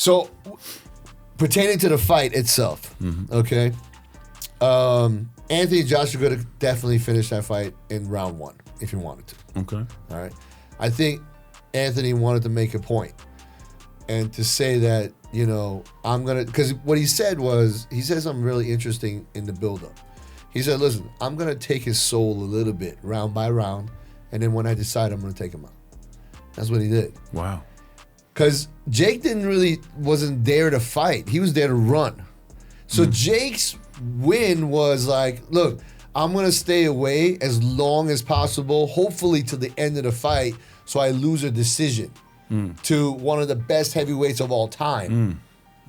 So, pertaining to the fight itself, okay? Anthony Joshua could have definitely finished that fight in round 1 if he wanted to. Okay. All right. I think Anthony wanted to make a point and to say that, I'm going to, because what he said something really interesting in the buildup. He said, listen, I'm going to take his soul a little bit, round by round, and then when I decide, I'm going to take him out. That's what he did. Wow. Because Jake wasn't there to fight. He was there to run. So Jake's win was like, look, I'm going to stay away as long as possible, hopefully to the end of the fight, so I lose a decision to one of the best heavyweights of all time.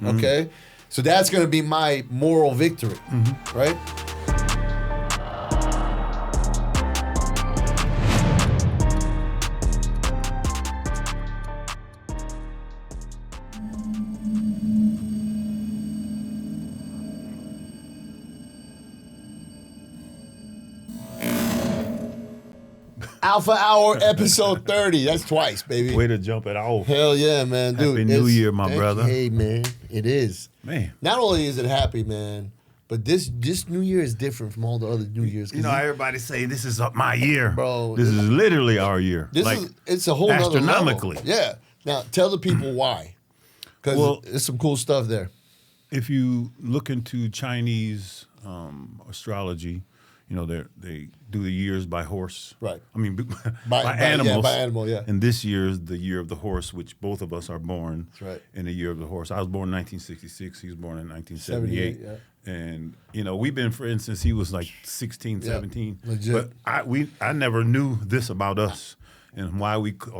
Okay? So that's going to be my moral victory, right? Alpha Hour episode 30. That's twice, baby. Way to jump it off. Hell yeah, man. Dude, Happy New Year, my brother. Hey, man. It is. Man. Not only is it happy, man, but this New Year is different from all the other New Years. Everybody say this is my year. Bro. This is literally our year. It's a whole nother astronomically. level. Yeah. Now, tell the people why. Because there's some cool stuff there. If you look into Chinese astrology, they do the years by horse. Right. I mean, by animals. Yeah, by animal, yeah. And this year is the year of the horse, which both of us are born in the year of the horse. I was born in 1966. He was born in 1978. Yeah. And, we've been friends since he was like 16, 17. Legit. But I never knew this about us and why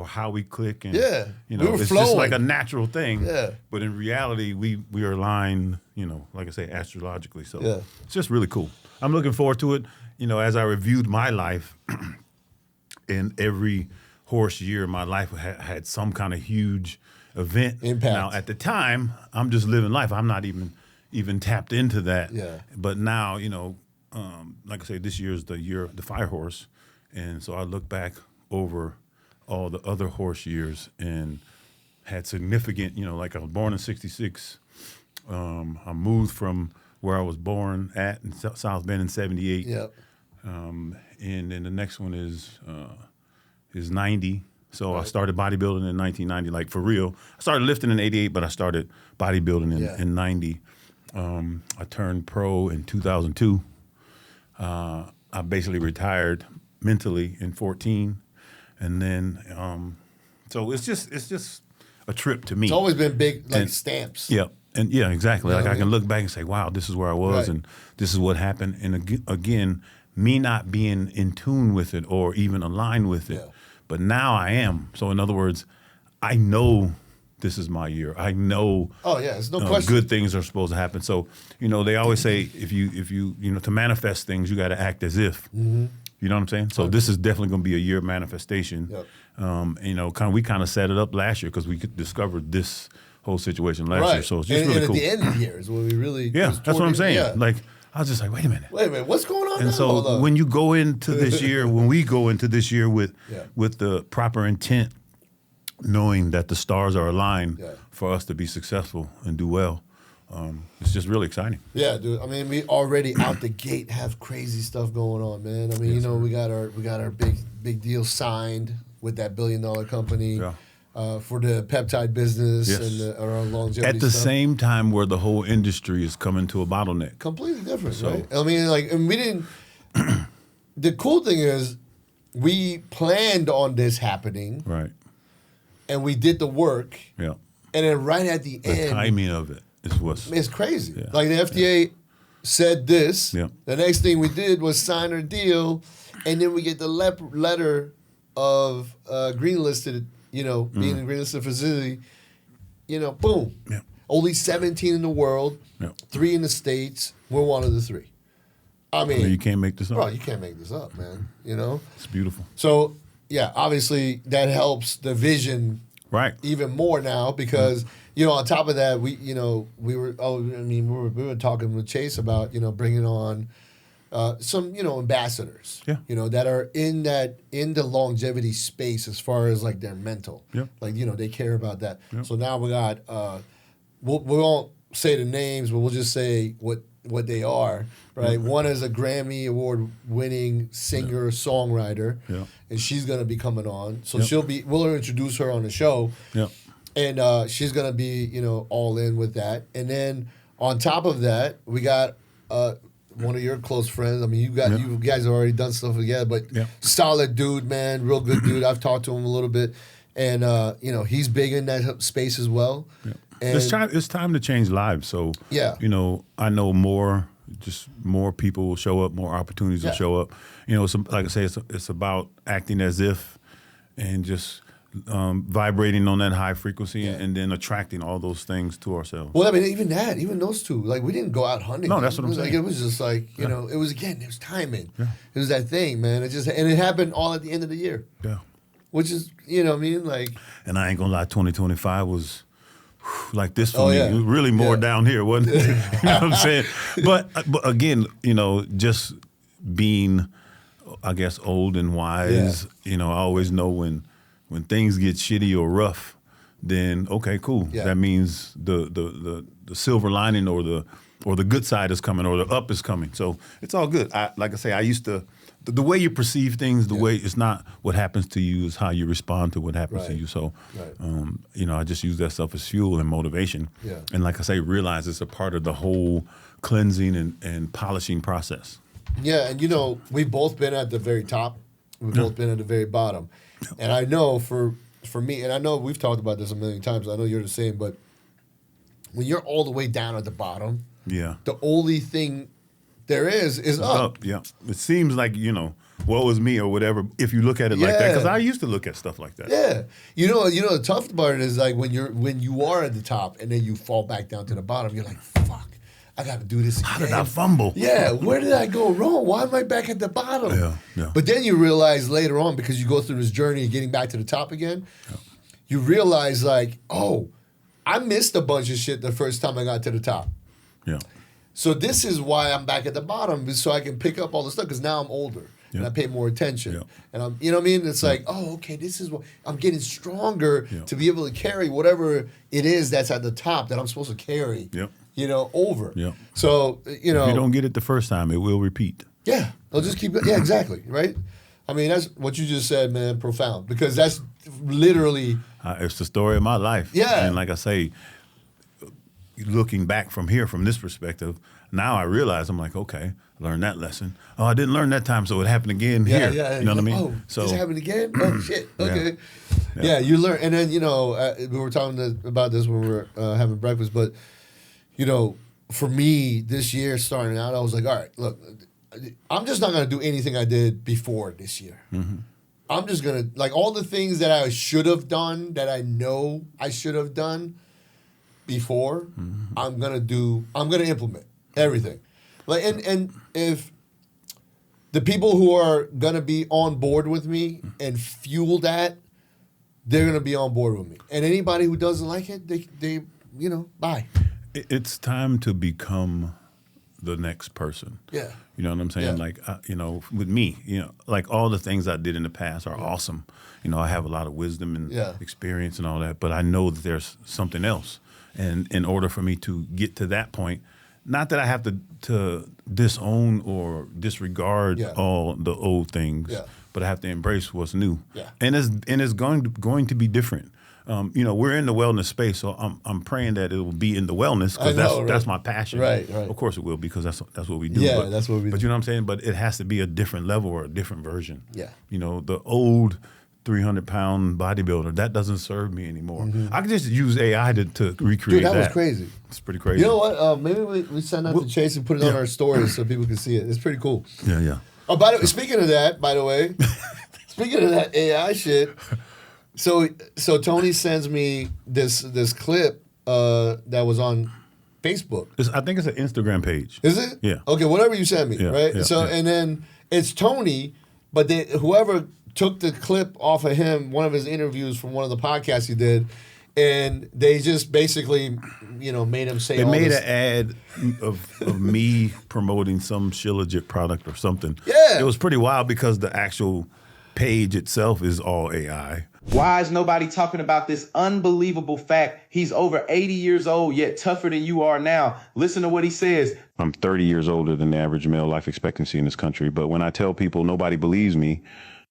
how we click. And, we were it's flowing. just like a natural thing. Yeah. But in reality, we are aligned, like I say, astrologically. So it's just really cool. I'm looking forward to it. As I reviewed my life, in every horse year, my life had some kind of huge event. Impact. Now, at the time, I'm just living life. I'm not even tapped into that. Yeah. But now, like I say, this year is the year of the fire horse. And so I look back over all the other horse years and had significant, like I was born in 66. I moved from where I was born at in South Bend in 78. Yep. And then the next one is 90. So I started bodybuilding in 1990, like for real. I started lifting in 88, but I started bodybuilding in 90. I turned pro in 2002. I basically retired mentally in 14. And then, so it's just a trip to me. It's always been big, stamps. Yeah. And yeah, exactly. Like I can look back and say, wow, this is where I was and this is what happened. And again, me not being in tune with it or even aligned with it. Yeah. But now I am. So in other words, I know this is my year. I know it's no question. Good things are supposed to happen. So, they always say if you to manifest things, you got to act as if. Mm-hmm. You know what I'm saying? So this is definitely going to be a year of manifestation. Yep. We kind of set it up last year because we discovered this whole situation last year. So it's just really cool. And at the end of the year is when we really... Yeah, that's what I'm saying. Yeah. Like, I was just like, wait a minute, what's going on and now? so when you go into this year, when we go into this year with the proper intent, knowing that the stars are aligned for us to be successful and do well, it's just really exciting. Yeah, dude. I mean, we already out the gate have crazy stuff going on, man. I mean, we got our big deal signed with that $1 billion company. Yeah. For the peptide business and our longevity at the stuff. same time where the whole industry is coming to a bottleneck. Completely different, right? I mean, and we didn't... The cool thing is we planned on this happening. Right. And we did the work. Yeah. And then right at the end... The timing of it is what's... It's crazy. Yeah. Like the FDA said this. Yeah. The next thing we did was sign our deal. And then we get the letter of green-listed... being a green-listed facility, boom. Yeah. Only 17 in the world, 3 in the States. We're one of the 3. I mean, you can't make this up. Bro, you can't make this up, man. It's beautiful. So, obviously that helps the vision even more now because, on top of that, we were talking with Chase about, bringing on some ambassadors that are in the longevity space as far as like their mental like they care about that. So now we got we won't say the names, but we'll just say what they are, right? One is a Grammy Award winning singer songwriter, and she's gonna be coming on. So we'll introduce her on the show, and she's gonna be all in with that. And then on top of that, we got one of your close friends. I mean, you guys have already done stuff together, but solid dude, man, real good dude. I've talked to him a little bit, and he's big in that space as well. And it's time to change lives. So I know more people will show up, more opportunities will show up. Like I say, it's about acting as if, and just vibrating on that high frequency, and then attracting all those things to ourselves. Well, I mean, even those two, like, we didn't go out hunting. No, that's what I'm saying. Like, it was just like, it was timing. Yeah. It was that thing, man. And it happened all at the end of the year. Yeah. Which is, what I mean? Like. And I ain't gonna lie, 2025 was like this for me. It was really more down here, wasn't it? You know what I'm saying? But again, just being, I guess, old and wise, I always know when things get shitty or rough, then okay, cool. Yeah. That means the silver lining or the good side is coming, or the up is coming. So it's all good. Like I say, I used to. The way you perceive things, the way it's not what happens to you, is how you respond to what happens to you. So, I just use that stuff as fuel and motivation. Yeah. And like I say, realize it's a part of the whole cleansing and polishing process. Yeah, and we've both been at the very top. We've both been at the very bottom. And I know for me, and I know we've talked about this a million times, I know you're the same, but when you're all the way down at the bottom, the only thing there is up. Yeah. It seems like, woe is me or whatever, if you look at it like that. Because I used to look at stuff like that. Yeah. The tough part is like when you are at the top and then you fall back down to the bottom, you're like, fuck, I got to do this again. How did I fumble? Yeah. Where did I go wrong? Why am I back at the bottom? Yeah. But then you realize later on, because you go through this journey of getting back to the top again, you realize like, oh, I missed a bunch of shit the first time I got to the top. Yeah. So this is why I'm back at the bottom, is so I can pick up all the stuff, because now I'm older and I pay more attention. And I'm, what I mean? It's like, oh, okay, this is what I'm getting stronger to be able to carry whatever it is that's at the top that I'm supposed to carry. Over. So if you don't get it the first time, it will repeat. Yeah, they'll just keep it. Yeah, exactly. Right. I mean, that's what you just said, man. Profound, because that's literally it's the story of my life. Yeah, and like I say, looking back from this perspective, now I realize, I'm like, okay, I learned that lesson. Oh, I didn't learn that time, so it happened again here. Yeah, you know what I mean? Oh, so this happened again? Oh, shit. Okay. Yeah, you learn. And then, we were talking about this when we were having breakfast, but, for me, this year starting out, I was like, all right, look, I'm just not going to do anything I did before this year. Mm-hmm. I'm just going to, like, all the things that I should have done, that I know I should have done before, I'm gonna implement everything. Like, and if the people who are gonna be on board with me and fuel that, they're gonna be on board with me. And anybody who doesn't like it, they bye. It's time to become the next person. Yeah. You know what I'm saying? Yeah. Like, with me, like all the things I did in the past are awesome. I have a lot of wisdom and experience and all that, but I know that there's something else. And in order for me to get to that point, not that I have to disown or disregard all the old things, but I have to embrace what's new. Yeah. And it's going to be different. We're in the wellness space, so I'm praying that it will be in the wellness, because that's my passion. Right. Of course it will, because that's what we do. Yeah, that's what we do. But you know what I'm saying? But it has to be a different level or a different version. Yeah. The old 300-pound bodybuilder, that doesn't serve me anymore. Mm-hmm. I could just use AI to recreate that. Dude, that was crazy. It's pretty crazy. You know what? Maybe we send out to Chase and put it on our stories so people can see it. It's pretty cool. Yeah. Oh, by the way, speaking of that, speaking of that AI shit, so Toney sends me this clip that was on Facebook. I think it's an Instagram page. Is it? Yeah. Okay, whatever you sent me, right? Yeah, so and then it's Toney, but whoever took the clip off of him, one of his interviews from one of the podcasts he did, and they just basically, made him say. They made an ad of me promoting some Shilajit product or something. Yeah, it was pretty wild, because the actual page itself is all AI. Why is nobody talking about this unbelievable fact? He's over 80 years old, yet tougher than you are now. Listen to what he says. I'm 30 years older than the average male life expectancy in this country, but when I tell people nobody believes me,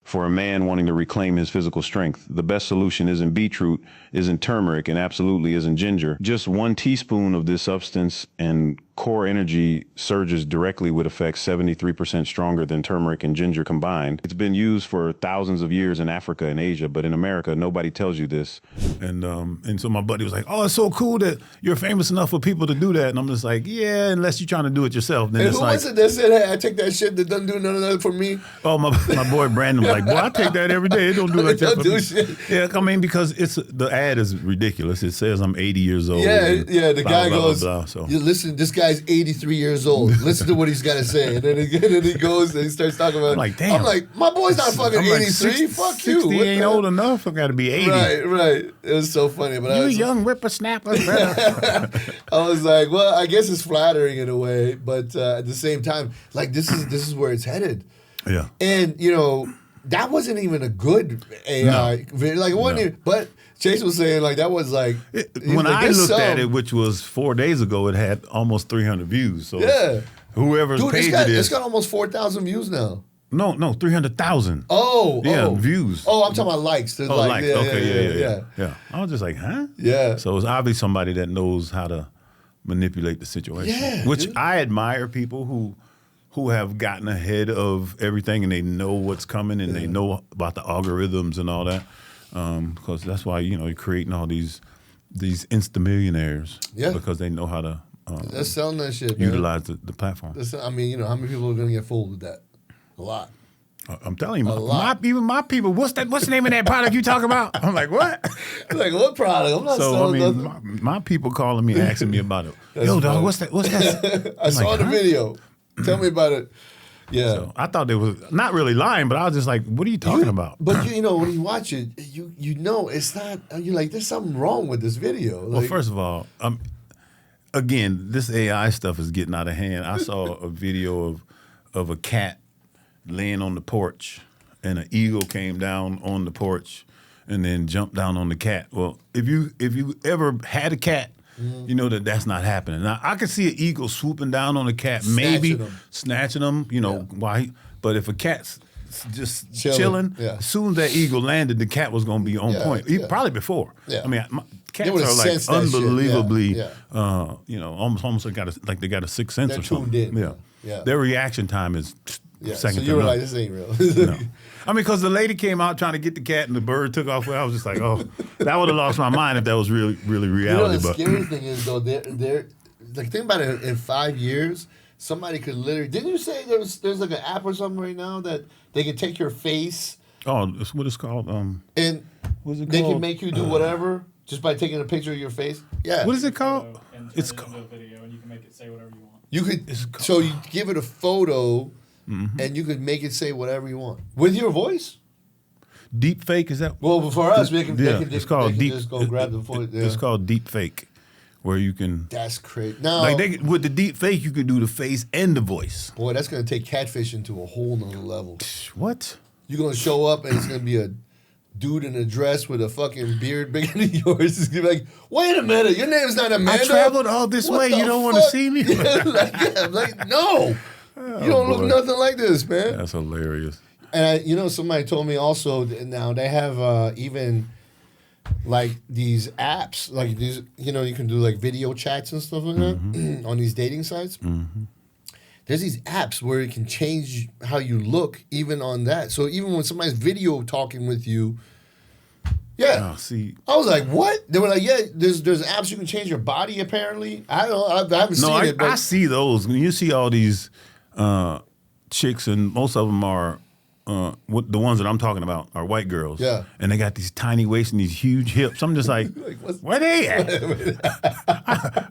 for a man wanting to reclaim his physical strength, the best solution isn't beetroot, isn't turmeric, and absolutely isn't ginger. Just 1 teaspoon of this substance and core energy surges directly with effects 73% stronger than turmeric and ginger combined. It's been used for thousands of years in Africa and Asia, but in America, nobody tells you this. And so my buddy was like, oh, it's so cool that you're famous enough for people to do that. And I'm just like, yeah, unless you're trying to do it yourself. Then and it's who like, was it that said, hey, I take that shit that doesn't do none of that for me? Oh, my boy Brandon was like, boy, I take that every day. It don't do like that for me. Shit. Yeah, I mean, because the ad is ridiculous. It says I'm 80 years old. Yeah, the blah, guy blah, goes, blah, blah, so. You listen, this guy's 83 years old. Listen to what he's got to say. And then he goes and he starts talking about, I'm like, damn. I'm like, my boy's not fucking 83. Fuck you. 60 ain't old enough. I got to be 80. Right. It was so funny. But You young whippersnapper. I was like, well, I guess it's flattering in a way. But at the same time, like, this is where it's headed. Yeah. And, that wasn't even a good AI. No. Like, it wasn't even, but Chase was saying, like, that was like. When I looked at it, which was 4 days ago, it had almost 300 views. So yeah. Whoever's page it is. It's got almost 4,000 views now. No, 300,000. Views. Oh, I'm talking about likes. There's likes. Yeah, okay, yeah. I was just like, huh? Yeah. So it's obviously somebody that knows how to manipulate the situation. Yeah. Which I admire people who have gotten ahead of everything and they know what's coming and they know about the algorithms and all that. Because that's why, you're creating all these insta-millionaires. Yeah. Because they know how to they're selling that shit, utilize the platform. I mean, how many people are going to get fooled with that? A lot. I'm telling you, even my people, what's the name of that product you talking about? I'm like, what? Like, what product? I'm not selling nothing. My people calling me, asking me about it. Yo, dog, what's that? I saw the video. Tell me about it. Yeah. So I thought they was not really lying, but I was just like, what are you talking about? But when you watch it, you know it's not, you're like, there's something wrong with this video. Well, first of all, again, this AI stuff is getting out of hand. I saw a video of a cat laying on the porch and an eagle came down on the porch and then jumped down on the cat. Well, if you ever had a cat, you know that's not happening. Now, I could see an eagle swooping down on a cat, snatching them, why? But if a cat's just chilling, as soon as that eagle landed, the cat was going to be on point. Probably before. Yeah. I mean, cats are like unbelievably, almost like they got a sixth sense or something. Yeah. Their reaction time is second. So you were like, this ain't real. No. I mean, because the lady came out trying to get the cat and the bird took off. I was just like, oh, that would have lost my mind if that was really, really reality. The scary thing is, though, they're like, think about it, in 5 years, somebody could literally, didn't you say there's like an app or something right now that they can take your face? Oh, that's what it's called. And they can make you do whatever just by taking a picture of your face? Yeah. What is it called? It's called a video, and you can make it say whatever you want. You could, so you give it a photo, and you could make it say whatever you want with your voice. Deep fake, is that? Well, for us, they can it's called deep. Just go grab the voice. It's called deep fake, where you can. That's crazy. No, like with the deep fake, you could do the face and the voice. Boy, that's gonna take catfishing to a whole nother level. What? You're gonna show up and it's gonna be a dude in a dress with a fucking beard bigger than yours. It's gonna be like, wait a minute, your name's not Amanda. I traveled all this way. You don't want to see me? like no. You don't look nothing like this, man. That's hilarious. And somebody told me also now they have even like these apps, like these, you can do like video chats and stuff like that on these dating sites. Mm-hmm. There's these apps where it can change how you look even on that. So even when somebody's video talking with you, I was like, what? They were like, yeah, there's apps you can change your body apparently. I haven't seen it. But I see those. When you see all these chicks, and most of them are the ones that I'm talking about are white girls. Yeah. And they got these tiny waists and these huge hips. I'm just like, where they at?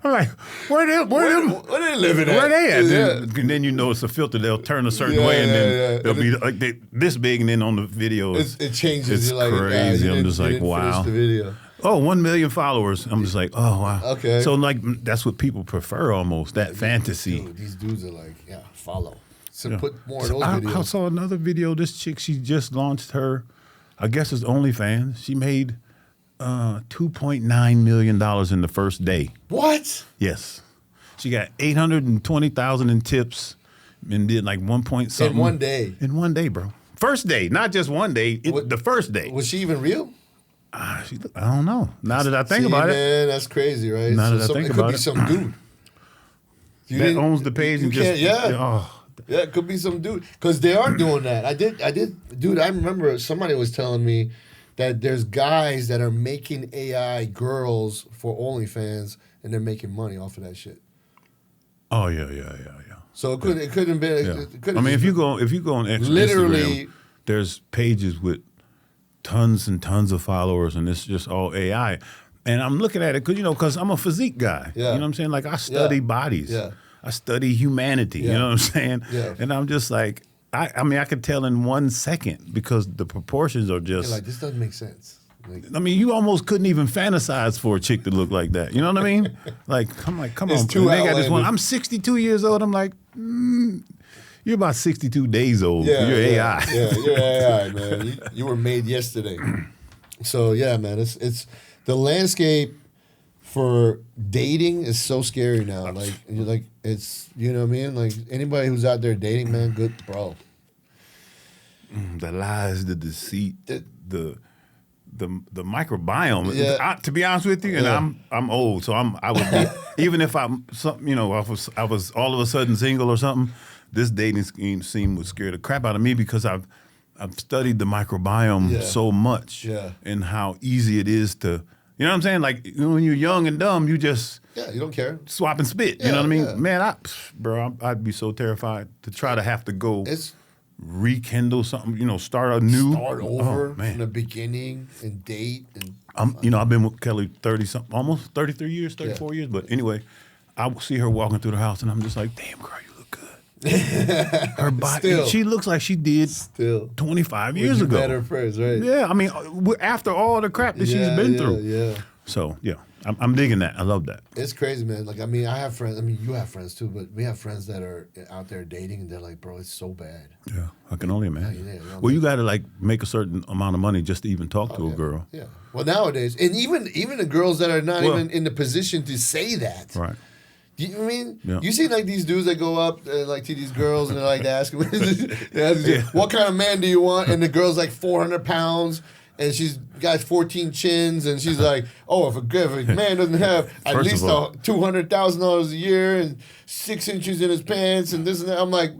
I'm like, where they living at? Where they at? Yeah. And then it's a filter. They'll turn a certain way, and then they'll be like this big, and then on the video, it changes. It's crazy. I'm just like, wow. The video. Oh, 1 million followers. I'm just like, oh, wow. Okay. So, like, that's what people prefer almost, that fantasy. Dude, these dudes are like, follow. So put more of those videos. I saw another video. This chick, she just launched her I guess it's OnlyFans. She made $2.9 million in the first day. What? Yes. She got $820,000 in tips and did like 1 point something. In one day? In one day, bro. First day, not just one day, the first day. Was she even real? I don't know. Now that I think about it. Man, that's crazy, right? Now that I think about it. It could be some dude. That owns the page and just... Yeah, it could be some dude. Because they are doing that. I did. Dude, I remember somebody was telling me that there's guys that are making AI girls for OnlyFans and they're making money off of that shit. Oh, yeah. So it couldn't have been... Yeah. It couldn't I mean, if you go on literally, Instagram, there's pages with tons and tons of followers, and it's just all AI. And I'm looking at it because I'm a physique guy. Yeah. You know what I'm saying? Like I study bodies. Yeah. I study humanity. Yeah. You know what I'm saying? Yeah. And I'm just like, I mean, I could tell in 1 second because the proportions are just. you're like, this doesn't make sense. Like, I mean, you almost couldn't even fantasize for a chick to look like that. You know what I mean? I'm like, come It's on. too They got this one. outlandish. I'm 62 years old. I'm like, you're about 62 days old. You're AI. Yeah, you're AI, man. You were made yesterday. So yeah, man, it's the landscape for dating is so scary now. Like you're like it's you know what I mean? Like anybody who's out there dating, man, good bro. The lies, the deceit, the microbiome. Yeah. To be honest with you, and Yeah. I'm old, so I would be, even if I'm something, I was all of a sudden single or something. This dating scene would scare the crap out of me because I've studied the microbiome so much and how easy it is to, you know what I'm saying? Like when you're young and dumb, you just you don't care. swap and spit. You know what I mean? Man, I'd be so terrified to try to have to go. Rekindle something, start anew. Start over man. from the beginning and date and I've been with Kelly 30 something, almost 33 years, 34 years. But anyway, I see her walking through the house and I'm just like, damn girl, you look good. Her body, she looks like she did 25 years ago. Met her first, right? Yeah, I mean, after all the crap that she's been through. Yeah. So yeah, I'm digging that. I love that. It's crazy, man. Like, I mean, I have friends. I mean, you have friends too, but we have friends that are out there dating, and they're like, "Bro, it's so bad." Yeah, I can only imagine. Yeah, well, you got to like make a certain amount of money just to even talk to a girl. Yeah. Well, nowadays, and even the girls that are not even in the position to say that. Right. Do you know what I mean? Yeah. You see like these dudes that go up like to these girls and they're like asking, "What kind of man do you want?" And the girl's like 400 pounds. And she's got 14 chins, and she's like, "Oh, if a man doesn't have at least $200,000 a year and 6 inches in his pants and this and that," I'm like,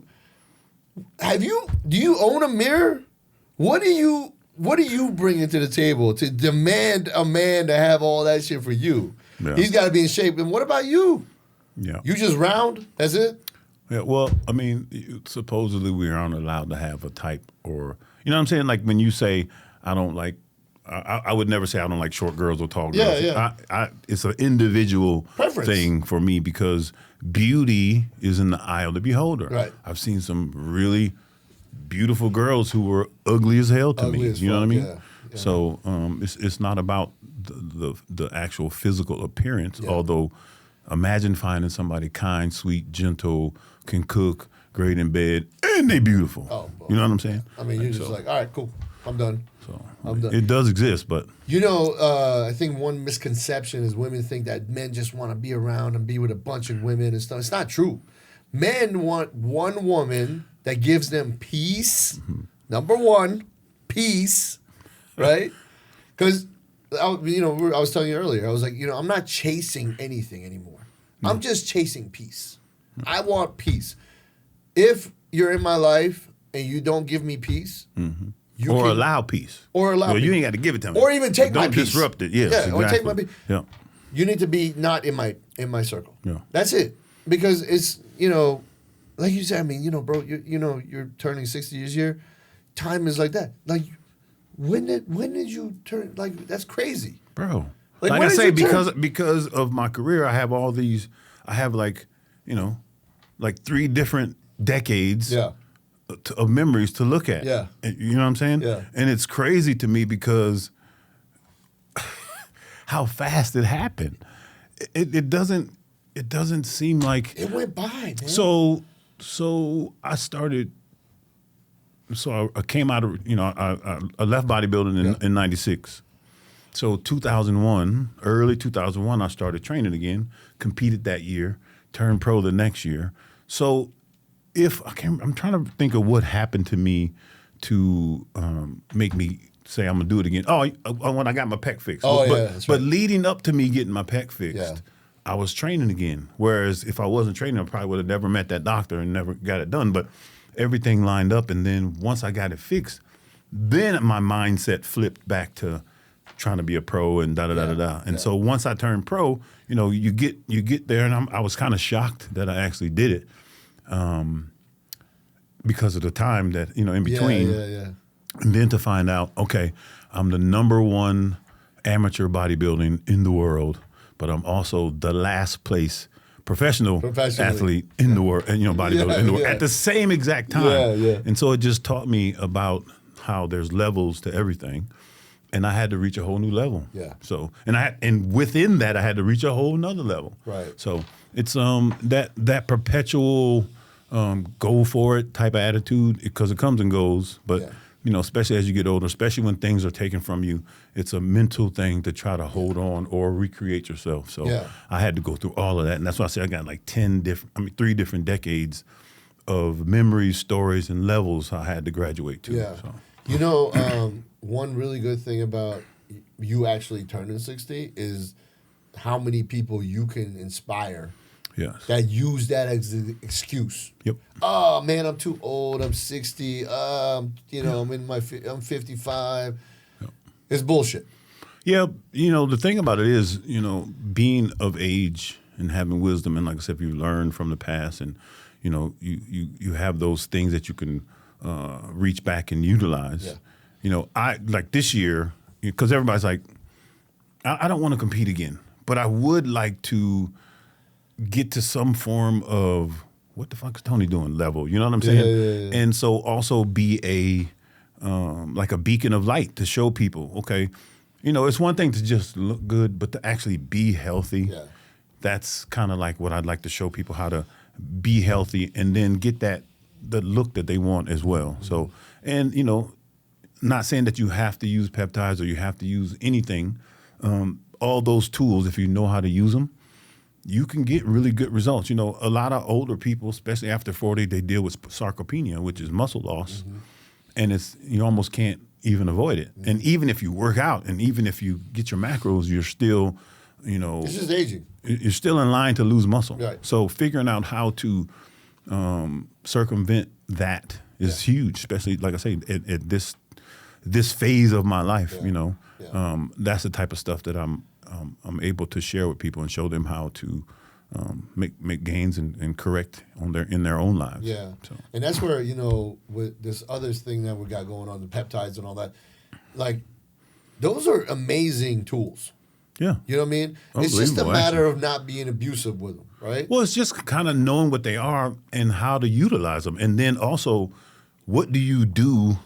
do you own a mirror? What do you bring to the table to demand a man to have all that shit for you? Yeah. He's got to be in shape. And what about you? Yeah, you just round. That's it. Yeah. Well, I mean, supposedly we aren't allowed to have a type, or you know what I'm saying? Like when you say, I don't like. I would never say I don't like short girls or tall girls. Yeah. It's an individual preference thing for me because beauty is in the eye of the beholder. Right. I've seen some really beautiful girls who were ugly as hell to me. You know what I mean? Yeah. So it's not about the actual physical appearance. Yeah. Although, imagine finding somebody kind, sweet, gentle, can cook, great in bed, and they beautiful. Oh, boy. You know what I'm saying? I mean, you're just like, all right, cool, I'm done. So it does exist, but I think one misconception is women think that men just want to be around and be with a bunch of women and stuff. It's not true. Men want one woman that gives them peace. Mm-hmm. Number one, peace, right? Because I was telling you earlier, I was like, I'm not chasing anything anymore. No. I'm just chasing peace. I want peace. If you're in my life and you don't give me peace. Mm-hmm. Allow peace. Or allow you ain't got to give it to me. Or even take my peace. Don't disrupt it. Yes, exactly. Or take my peace. Yeah. You need to be not in my circle. Yeah. That's it. Because it's, like you said, I mean, bro, you're turning 60 this year. Time is like that. Like, when did you turn, like, that's crazy. Bro. Like I say, because of my career, I have all these, like 3 different decades. Yeah. Of memories to look at. Yeah. You know what I'm saying? Yeah. And it's crazy to me because how fast it happened. It doesn't seem like it went by, man. So I started I came out of, I left bodybuilding in 96. So 2001, early 2001, I started training again, competed that year, turned pro the next year. So I'm trying to think of what happened to me to make me say I'm gonna do it again. When I got my pec fixed. But leading up to me getting my pec fixed, I was training again. Whereas if I wasn't training, I probably would have never met that doctor and never got it done. But everything lined up, and then once I got it fixed, then my mindset flipped back to trying to be a pro and da-da-da-da-da. And so once I turned pro, you get there, and I was kind of shocked that I actually did it because of the time that, in between. And then to find out, okay, I'm the #1 amateur bodybuilding in the world, but I'm also the last place professional athlete in the world, and bodybuilder in the world at the same exact time. And so it just taught me about how there's levels to everything, and I had to reach a whole new level. So and within that I had to reach a whole nother level. Right. So it's that perpetual go for it type of attitude, because it comes and goes, but. Especially as you get older, especially when things are taken from you, it's a mental thing to try to hold on or recreate yourself. So I had to go through all of that. And that's why I say I got like 3 different decades of memories, stories, and levels I had to graduate to. So. One really good thing about you actually turning 60 is how many people you can inspire that use that as an excuse. Oh man, I'm too old. I'm 60. I'm I'm 55. It's bullshit. The thing about it is, being of age and having wisdom, and like I said, if you learn from the past, and you have those things that you can reach back and utilize. I like this year, because everybody's like, I don't want to compete again, but I would like to get to some form of what the fuck is Toney doing level, you know what I'm saying? And so also be like a beacon of light to show people, okay, it's one thing to just look good, but to actually be healthy, that's kind of like what I'd like to show people, how to be healthy and then get the look that they want as well. So, and not saying that you have to use peptides or you have to use anything, all those tools, if you know how to use them, you can get really good results. A lot of older people, especially after 40, they deal with sarcopenia, which is muscle loss, and you almost can't even avoid it. And even if you work out, and even if you get your macros, you're still, it's just aging. You're still in line to lose muscle. Right. So figuring out how to circumvent that is huge, especially like I say at this phase of my life. That's the type of stuff that I'm able to share with people and show them how to make gains and correct in their own lives. So. And that's where, with this other thing that we got going on, the peptides and all that, like, those are amazing tools. Yeah. You know what I mean? It's just a matter of not being abusive with them, right? Well, it's just kind of knowing what they are and how to utilize them. And then also, what do you do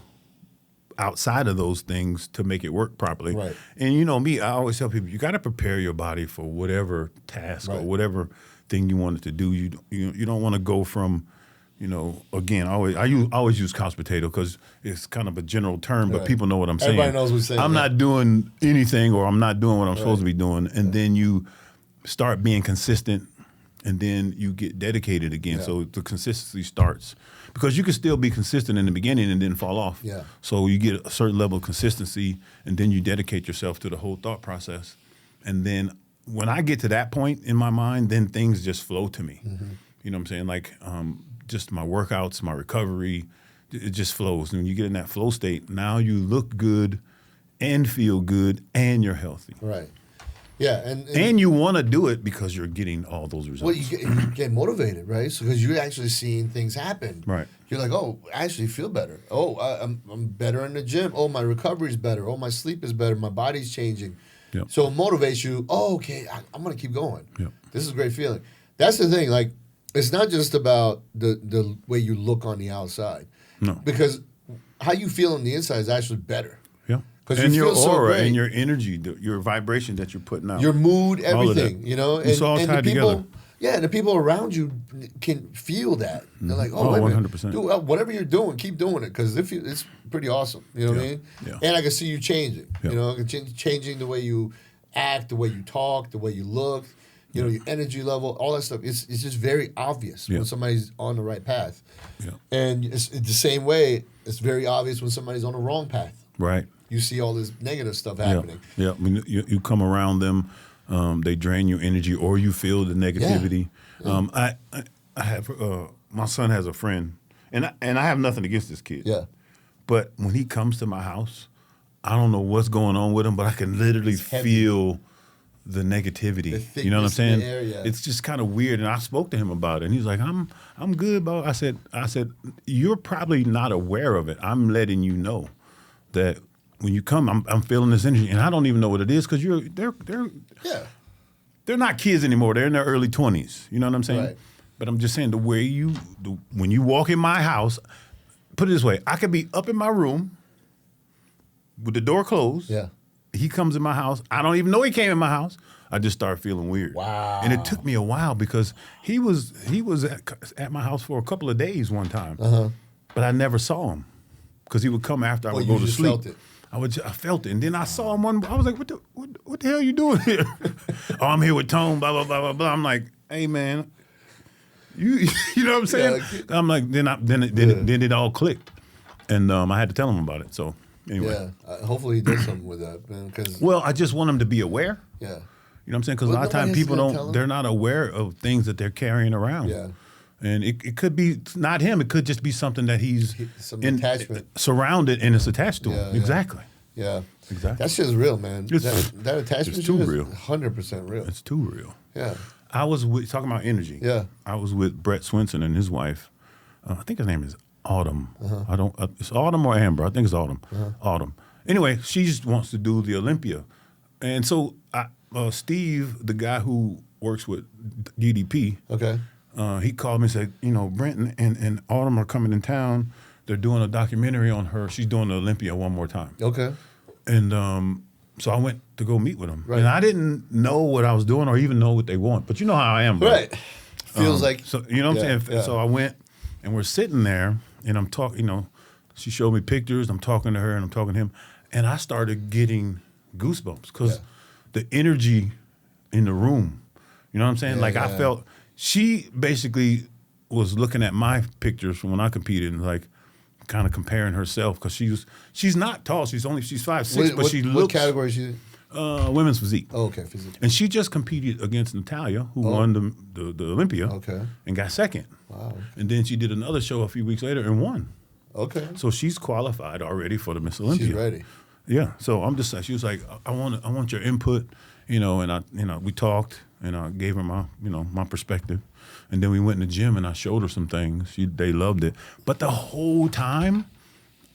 outside of those things to make it work properly? Right. And me, I always tell people, you got to prepare your body for whatever task or whatever thing you want it to do. You don't want to go from, again, I always use couch potato because it's kind of a general term, but people know what I'm saying. Everybody knows what you're saying. I'm not doing anything, or I'm not doing what I'm supposed to be doing, and then you start being consistent, and then you get dedicated again. So the consistency starts. Because you can still be consistent in the beginning and then fall off. So you get a certain level of consistency, and then you dedicate yourself to the whole thought process. And then when I get to that point in my mind, then things just flow to me. You know what I'm saying? Like just my workouts, my recovery, it just flows. And when you get in that flow state, now you look good and feel good and you're healthy. Right. Yeah, and you want to do it because you're getting all those results. Well, you get motivated, right? So because you're actually seeing things happen. Right. You're like, oh, I actually feel better. Oh, I'm better in the gym. Oh, my recovery's better. Oh, my sleep is better. My body's changing. Yep. So it motivates you. Oh, okay, I'm gonna keep going. Yep. This is a great feeling. That's the thing. Like, it's not just about the way you look on the outside. No. Because how you feel on the inside is actually better. Yeah. And your aura so and your energy, your vibration that you're putting out. Your mood, everything, It's all tied together. Yeah, and the people around you can feel that. They're like, oh, wait a minute. 100%. Dude, whatever you're doing, keep doing it because it's pretty awesome. You know what I mean? Yeah. And I can see you changing. Yeah. You know, I can changing the way you act, the way you talk, the way you look, you know, your energy level, all that stuff. It's just very obvious when somebody's on the right path. Yeah. And it's the same way, it's very obvious when somebody's on the wrong path. Right. You see all this negative stuff happening. Yeah. I mean, you come around them, they drain your energy, or you feel the negativity. Yeah. I have my son has a friend, and I have nothing against this kid. Yeah. But when he comes to my house, I don't know what's going on with him, but I can literally feel the negativity. You know what I'm saying? It's just kind of weird. And I spoke to him about it, and he's like, "I'm good about it." I said, "You're probably not aware of it. I'm letting you know that." When you come, I'm feeling this energy, and I don't even know what it is because they're not kids anymore. They're in their early 20s. You know what I'm saying? Right. But I'm just saying when you walk in my house, put it this way: I could be up in my room with the door closed. Yeah. He comes in my house. I don't even know he came in my house. I just start feeling weird. Wow. And it took me a while because he was at my house for a couple of days one time, but I never saw him because he would come after I would go to sleep. Felt it. I felt it, and then I saw him I was like, "What the hell are you doing here?" "Oh, I'm here with Tone." Blah blah blah blah blah. I'm like, "Hey man, you know what I'm saying?" Yeah, I'm like, then it all clicked, and I had to tell him about it. So anyway, hopefully he does something with that, man. Well, I just want him to be aware. Yeah, you know what I'm saying? Because a lot of times people they're not aware of things that they're carrying around. Yeah. And it could be not him. It could just be something that he's attachment surrounded and it's attached to him. Yeah. Exactly. Yeah. Exactly. That's just real, man. That attachment it's too is real. 100% real. It's too real. Yeah. I was talking about energy. Yeah. I was with Brett Swinson and his wife. I think his name is Autumn. I don't. It's Autumn or Amber. I think it's Autumn. Autumn. Anyway, she just wants to do the Olympia, and so Steve, the guy who works with DDP. Okay. He called me and said, Brent and Autumn are coming in town. They're doing a documentary on her. She's doing the Olympia one more time. Okay. And so I went to go meet with them. Right. And I didn't know what I was doing or even know what they want. But you know how I am, bro. Right. Feels like. So, you know what I'm saying? Yeah. So I went and we're sitting there and I'm talking, she showed me pictures. I'm talking to her and I'm talking to him. And I started getting goosebumps because the energy in the room, you know what I'm saying? I felt... She basically was looking at my pictures from when I competed and like kind of comparing herself because she's not tall. She's 5'6", but she looks. What category is she? Women's physique. Oh, okay, physique. And she just competed against Natalia, who won the Olympia. Okay. And got second. Wow. And then she did another show a few weeks later and won. Okay. So she's qualified already for the Miss Olympia. She's ready. Yeah. So I'm just she was like, I want your input, and we talked. And I gave her my perspective, and then we went in the gym and I showed her some things. They loved it, but the whole time,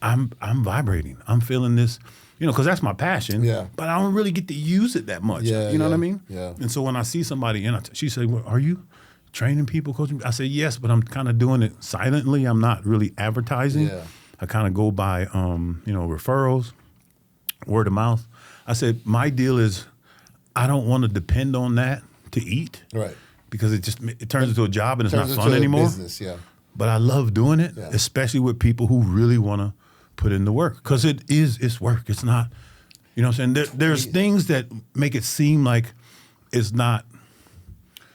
I'm vibrating. I'm feeling this, because that's my passion. Yeah. But I don't really get to use it that much. Yeah. You know what I mean? Yeah. And so when I see somebody, she said, "Well, are you training people, coaching?" I said, "Yes, but I'm kind of doing it silently. I'm not really advertising. Yeah. I kind of go by, referrals, word of mouth." I said, "My deal is, I don't want to depend on that to eat, right? Because it turns into a job and it's not fun anymore. Business, yeah. But I love doing it, especially with people who really want to put in the work because it's work. It's not, you know what I'm saying? There's things that make it seem like it's not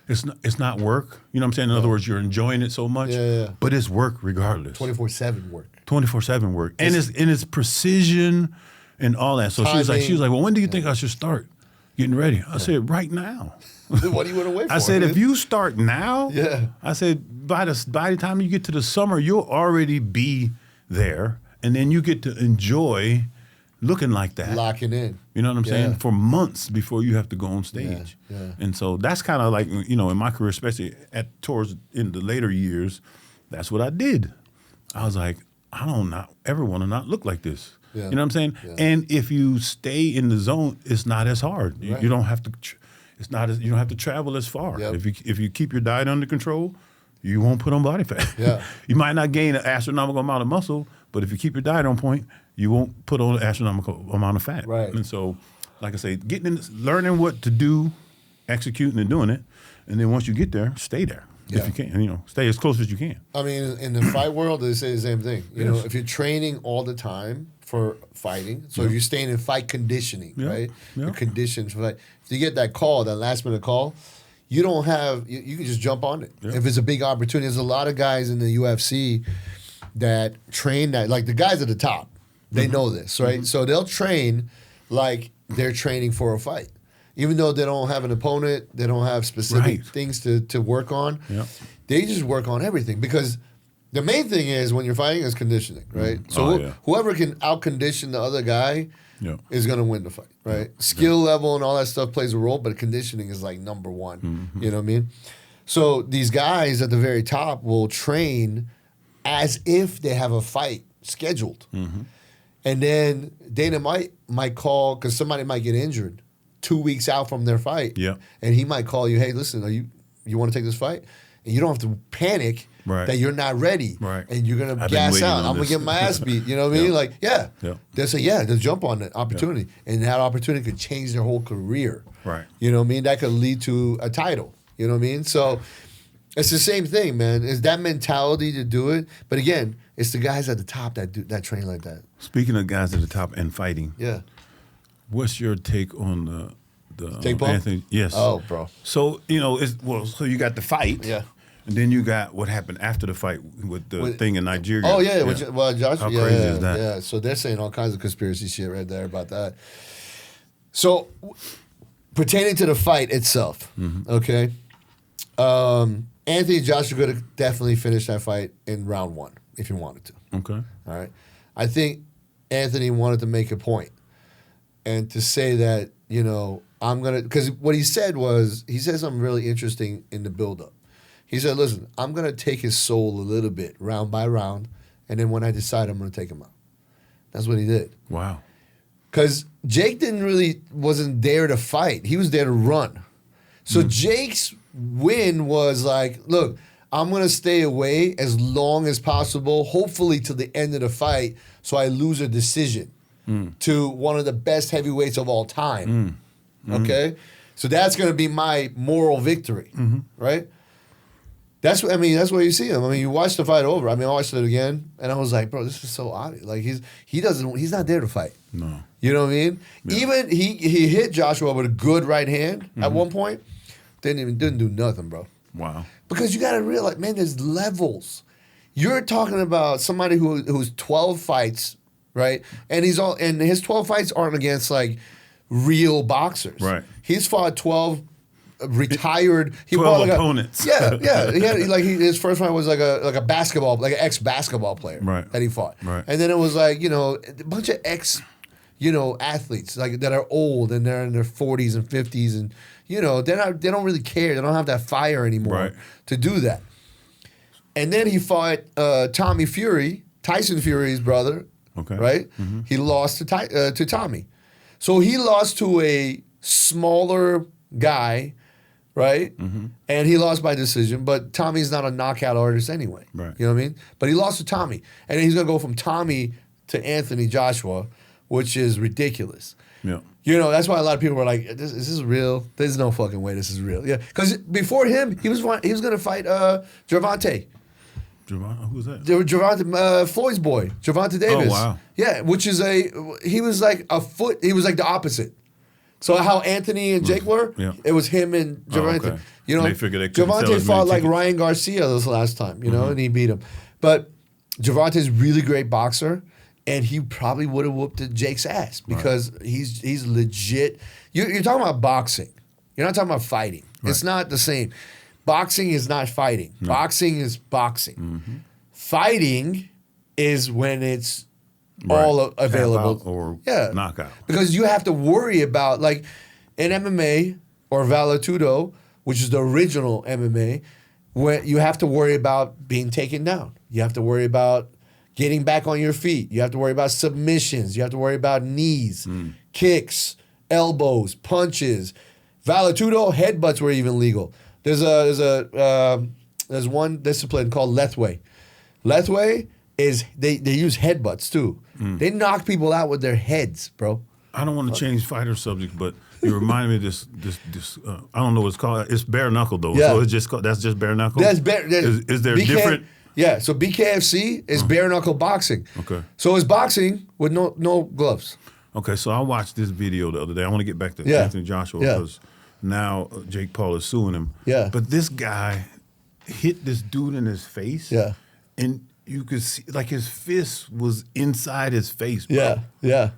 work. You know what I'm saying? In other words, you're enjoying it so much, but it's work regardless. 24/7 work. 24/7 work, and it's precision and all that. So she was like, "Well, when do you think I should start getting ready?" I said, "Right now." What do you want to wait for? I said, if you start now, I said, by the time you get to the summer, you'll already be there. And then you get to enjoy looking like that. Locking in. You know what I'm saying? For months before you have to go on stage. Yeah. And so that's kind of like, in my career, especially in the later years, that's what I did. I was like, I don't ever want to not look like this. Yeah. You know what I'm saying? Yeah. And if you stay in the zone, it's not as hard. Right. You don't have to... you don't have to travel as far. Yep. If you keep your diet under control, you won't put on body fat. Yeah. You might not gain an astronomical amount of muscle, but if you keep your diet on point, you won't put on an astronomical amount of fat. Right. And so, like I say, learning what to do, executing and doing it, and then once you get there, stay there if you can. You know, stay as close as you can. I mean, in the fight world, they say the same thing. You know, if you're training all the time for fighting, so if you're staying in fight conditioning, right? Yeah. You're conditioned for fight. If you get that call, that last minute call, you don't have. You can just jump on it if it's a big opportunity. There's a lot of guys in the UFC that train that, like the guys at the top. They know this, right? So they'll train like they're training for a fight. Even though they don't have an opponent, they don't have specific things to work on. Yep. They just work on everything because the main thing is when you're fighting is conditioning, right? So whoever can out-condition the other guy is going to win the fight, right? Skill level and all that stuff plays a role, but conditioning is like number one. Mm-hmm. You know what I mean? So these guys at the very top will train as if they have a fight scheduled. Mm-hmm. And then Dana might call because somebody might get injured 2 weeks out from their fight. Yeah. And he might call you, hey, listen, you want to take this fight? And you don't have to panic that you're not ready. Right. And you're going to gas out. I'm going to get my ass beat. You know what I mean? Like, they'll say, they'll jump on that opportunity. And that opportunity could change their whole career. Right. You know what I mean? That could lead to a title. You know what I mean? So it's the same thing, man. It's that mentality to do it. But again, it's the guys at the top that train like that. Speaking of guys at the top and fighting. Yeah. What's your take on the Jake Paul? Anthony? Yes. Oh, bro. So so you got the fight. Yeah. And then you got what happened after the fight with the thing in Nigeria. Oh yeah. Josh. How crazy is that? Yeah. So they're saying all kinds of conspiracy shit right there about that. So pertaining to the fight itself, okay. Anthony and Joshua could have definitely finished that fight in round 1 if he wanted to. Okay. All right. I think Anthony wanted to make a point and to say that, I'm going to, because what he said something really interesting in the buildup. He said, listen, I'm going to take his soul a little bit, round by round, and then when I decide, I'm going to take him out. That's what he did. Wow. Because Jake wasn't there to fight. He was there to run. So Jake's win was like, look, I'm going to stay away as long as possible, hopefully to the end of the fight, so I lose a decision to one of the best heavyweights of all time. Okay? So that's going to be my moral victory, right? That's what you see him. I mean, you watch the fight over. I mean, I watched it again, and I was like, bro, this is so odd. Like he's not there to fight. No. You know what I mean? Yeah. Even he hit Joshua with a good right hand at one point. Didn't do nothing, bro. Wow. Because you got to realize, man, there's levels. You're talking about somebody who's 12 fights, right? And his 12 fights aren't against like real boxers. Right. He's fought 12 retired. He 12 opponents. His first fight was like a basketball, like an ex-basketball player that he fought. Right. And then it was like, a bunch of athletes like that are old and they're in their 40s and 50s and they don't really care. They don't have that fire anymore to do that. And then he fought Tommy Fury, Tyson Fury's brother. Okay. Right? Mm-hmm. He lost to Tommy. So he lost to a smaller guy, right? Mm-hmm. And he lost by decision, but Tommy's not a knockout artist anyway. Right. You know what I mean? But he lost to Tommy. And then he's going to go from Tommy to Anthony Joshua, which is ridiculous. Yeah. That's why a lot of people were like, is this real? There's no fucking way this is real. Yeah. Because before him, he was going to fight Gervonta. Who was that? Gervonta, Floyd's boy, Gervonta Davis. Oh, wow. Yeah, which is he was like the opposite. So how Anthony and Jake were, it was him and Gervonta. Okay. They figured they couldn't Gervonta fought like Ryan Garcia this last time, and he beat him. But Gervonta's really great boxer, and he probably would have whooped Jake's ass because he's legit. You're talking about boxing. You're not talking about fighting. Right. It's not the same. Boxing is not fighting. No. Boxing is boxing. Mm-hmm. Fighting is when it's all available. Or knockout. Because you have to worry about, like, in MMA or Vale Tudo, which is the original MMA, where you have to worry about being taken down. You have to worry about getting back on your feet. You have to worry about submissions. You have to worry about knees, kicks, elbows, punches. Vale Tudo, headbutts were even legal. There's one discipline called Lethwei. Lethwei is they use headbutts too. They knock people out with their heads, bro. I don't want to change fighter subject, but You remind me of this. I don't know what it's called. It's bare knuckle though. Yeah. So it's just that's just bare knuckle. That's bare. Is there different? Yeah. So BKFC is bare knuckle boxing. Okay. So it's boxing with no gloves. Okay. So I watched this video the other day. I want to get back to Yeah. Anthony Joshua Yeah. because now Jake Paul is suing him. Yeah. But this guy hit this dude in his face. Yeah. And you could see like his fist was inside his face. Bro. Yeah. Yeah.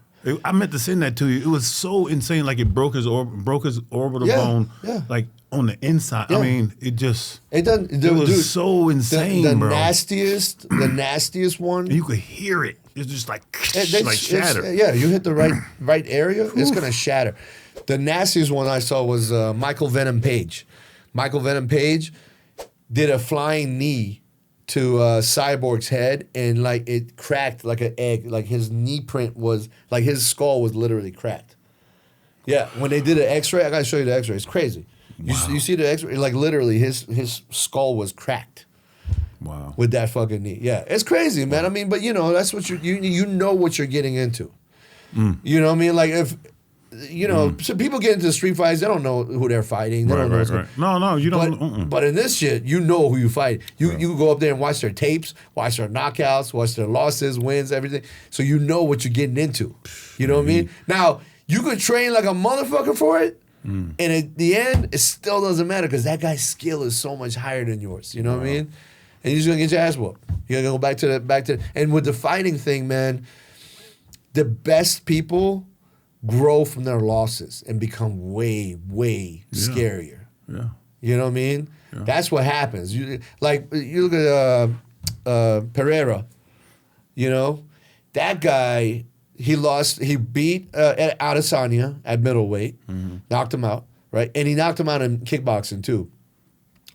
I meant to send that to you. It was so insane. Like it broke his orbital Yeah, bone. yeah. Like on the inside. Yeah. I mean, it just. It doesn't. It was dude, so insane, the bro. the nastiest one. You could hear it. It's just like It's- shatter. yeah, you hit the right area, it's gonna shatter. The nastiest one I saw was Michael Venom Page. Michael Venom Page did a flying knee to Cyborg's head, and like it cracked like an egg. Like his knee print was like his skull was literally cracked. Yeah, when they did an X-ray, I gotta show you the X-ray. It's crazy. You see the X-ray, like literally his skull was cracked. Wow. With that fucking knee. Yeah. It's crazy, man. I mean, but you know, that's what you know what you're getting into. You know what I mean? Like if so people get into street fights, they don't know who they're fighting. They don't know what's going- No, you don't. But in this shit, you know who you fight. You go up there and watch their tapes, watch their knockouts, watch their losses, wins, everything. So you know what you're getting into. You know what I mean? Now, you could train like a motherfucker for it, and at the end, it still doesn't matter because that guy's skill is so much higher than yours. You know what I mean? And you're just gonna get your ass whooped. You're gonna go back to and with the fighting thing, man, the best people grow from their losses and become way, way scarier. Yeah. You know what I mean? Yeah. That's what happens. You look at Pereira. You know, that guy. He beat Adesanya at middleweight, knocked him out, right? And he knocked him out in kickboxing too.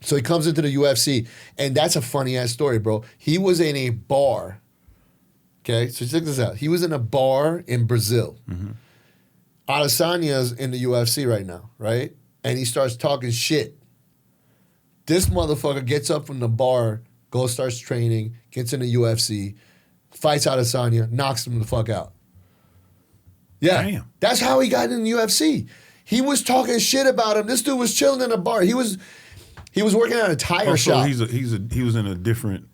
So he comes into the UFC, and that's a funny ass story, bro. He was in a bar. Okay, so check this out. He was in a bar in Brazil. Adesanya's in the UFC right now, right? And he starts talking shit. This motherfucker gets up from the bar, starts training, gets in the UFC, fights Adesanya, knocks him the fuck out. Yeah, damn. That's how he got in the UFC. He was talking shit about him. This dude was chilling in a bar. He was working at a tire shop. So he was in a different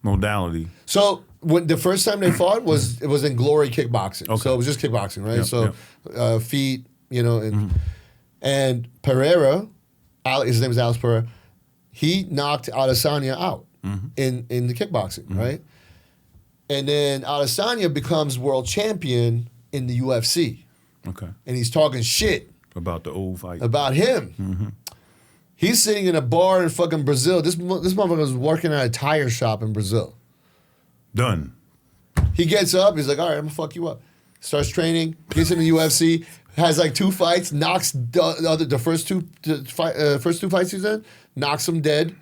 modality. So when the first time they fought it was in Glory Kickboxing. Okay. So it was just kickboxing, right? Yep, Feet, you know, and Pereira, his name is Alex Pereira. He knocked Adesanya out in the kickboxing, right? And then Adesanya becomes world champion in the UFC. Okay. And he's talking shit About the old fight. about him. He's sitting in a bar in fucking Brazil. This motherfucker was working at a tire shop in Brazil. Done. He gets up. He's like, all right, I'm going to fuck you up. Starts training. Gets in the UFC. Has like 2 fights. Knocks the first two fights he's in. Knocks him dead.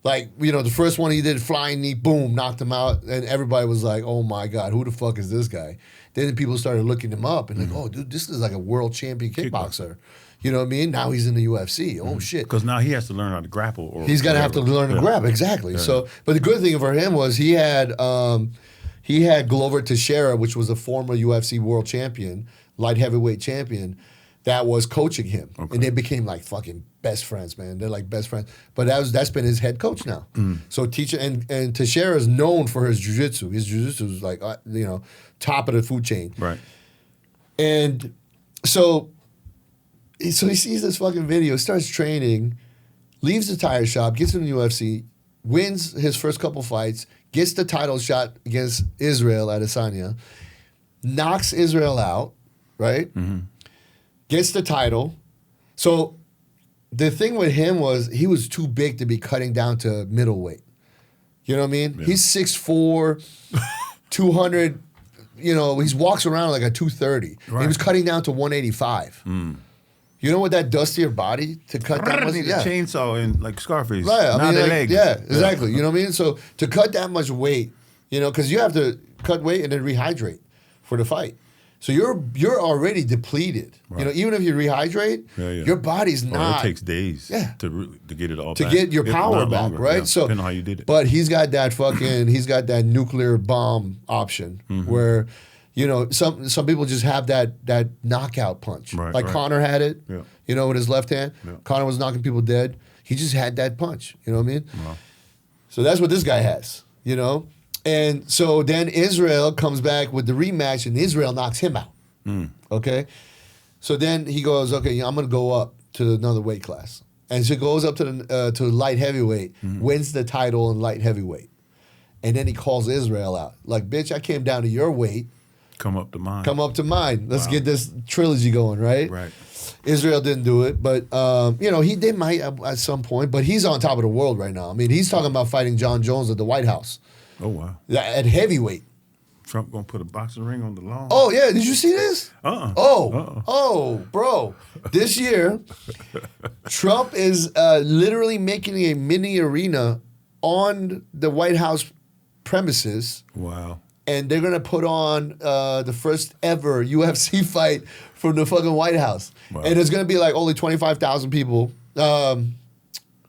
Like, you know, the first one he did, flying knee, boom, knocked him out. And everybody was like, oh my God, who the fuck is this guy? Then people started looking him up and like, oh, dude, this is like a world champion kickboxer. You know what I mean? Now he's in the UFC. Oh, shit. Because now he has to learn how to grapple. Or He's got to have to learn to grab. Exactly. Yeah. So, but the good thing for him was he had Glover Teixeira, which was a former UFC world champion, light heavyweight champion, that was coaching him. Okay. And they became like fucking best friends, man. They're like best friends. But that's been his head coach now. So teacher and Teixeira is known for his jiu-jitsu. His jiu-jitsu is like, top of the food chain. Right. And so he sees this fucking video, starts training, leaves the tire shop, gets in the UFC, wins his first couple fights, gets the title shot against Israel Adesanya, knocks Israel out, right? Gets the title. So the thing with him was he was too big to be cutting down to middleweight. You know what I mean? Yeah. He's 6'4", 200, he walks around like a 230. Right. He was cutting down to 185. You know what that does to your body to cut that much? Yeah. chainsaw in like Scarface. Right. I mean, legs. Yeah, exactly. You know what I mean? So to cut that much weight, because you have to cut weight and then rehydrate for the fight. So you're already depleted. Right. Even if you rehydrate, your body's not. It takes days to get it all to back. get your power back, longer, right? Yeah, so depending on how you did it. But he's got that nuclear bomb option where, some people just have that knockout punch. Right, like right. Conor had it, Yeah. with his left hand. Yeah. Conor was knocking people dead. He just had that punch. You know what I mean? Wow. So that's what this guy has. And so then Israel comes back with the rematch, and Israel knocks him out. Okay? So then he goes, okay, I'm going to go up to another weight class. And so he goes up to light heavyweight, wins the title in light heavyweight. And then he calls Israel out. Like, bitch, I came down to your weight. Come up to mine. Come up to mine. Let's get this trilogy going, right? Right. Israel didn't do it, but they might at some point. But he's on top of the world right now. I mean, he's talking about fighting John Jones at the White House. Oh, wow. At heavyweight. Trump gonna put a boxing ring on the lawn. Oh yeah, did you see this? Uh-uh. Oh, bro. This year, Trump is literally making a mini arena on the White House premises. Wow. And they're gonna put on the first ever UFC fight from the fucking White House. Wow. And it's gonna be like only 25,000 people. I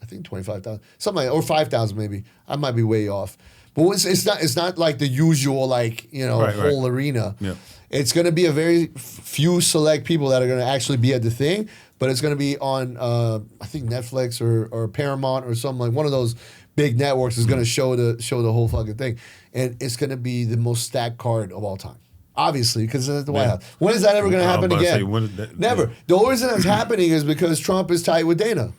think 25,000, something like, or 5,000 maybe. I might be way off. But it's not like the usual whole arena. Yeah. It's going to be a very few select people that are going to actually be at the thing, but it's going to be on I think Netflix or Paramount or something, like one of those big networks is going to show the whole fucking thing, and it's going to be the most stacked card of all time. Obviously, because it's at the White House. When is that ever going to happen again? Never. The only reason that's happening is because Trump is tight with Dana.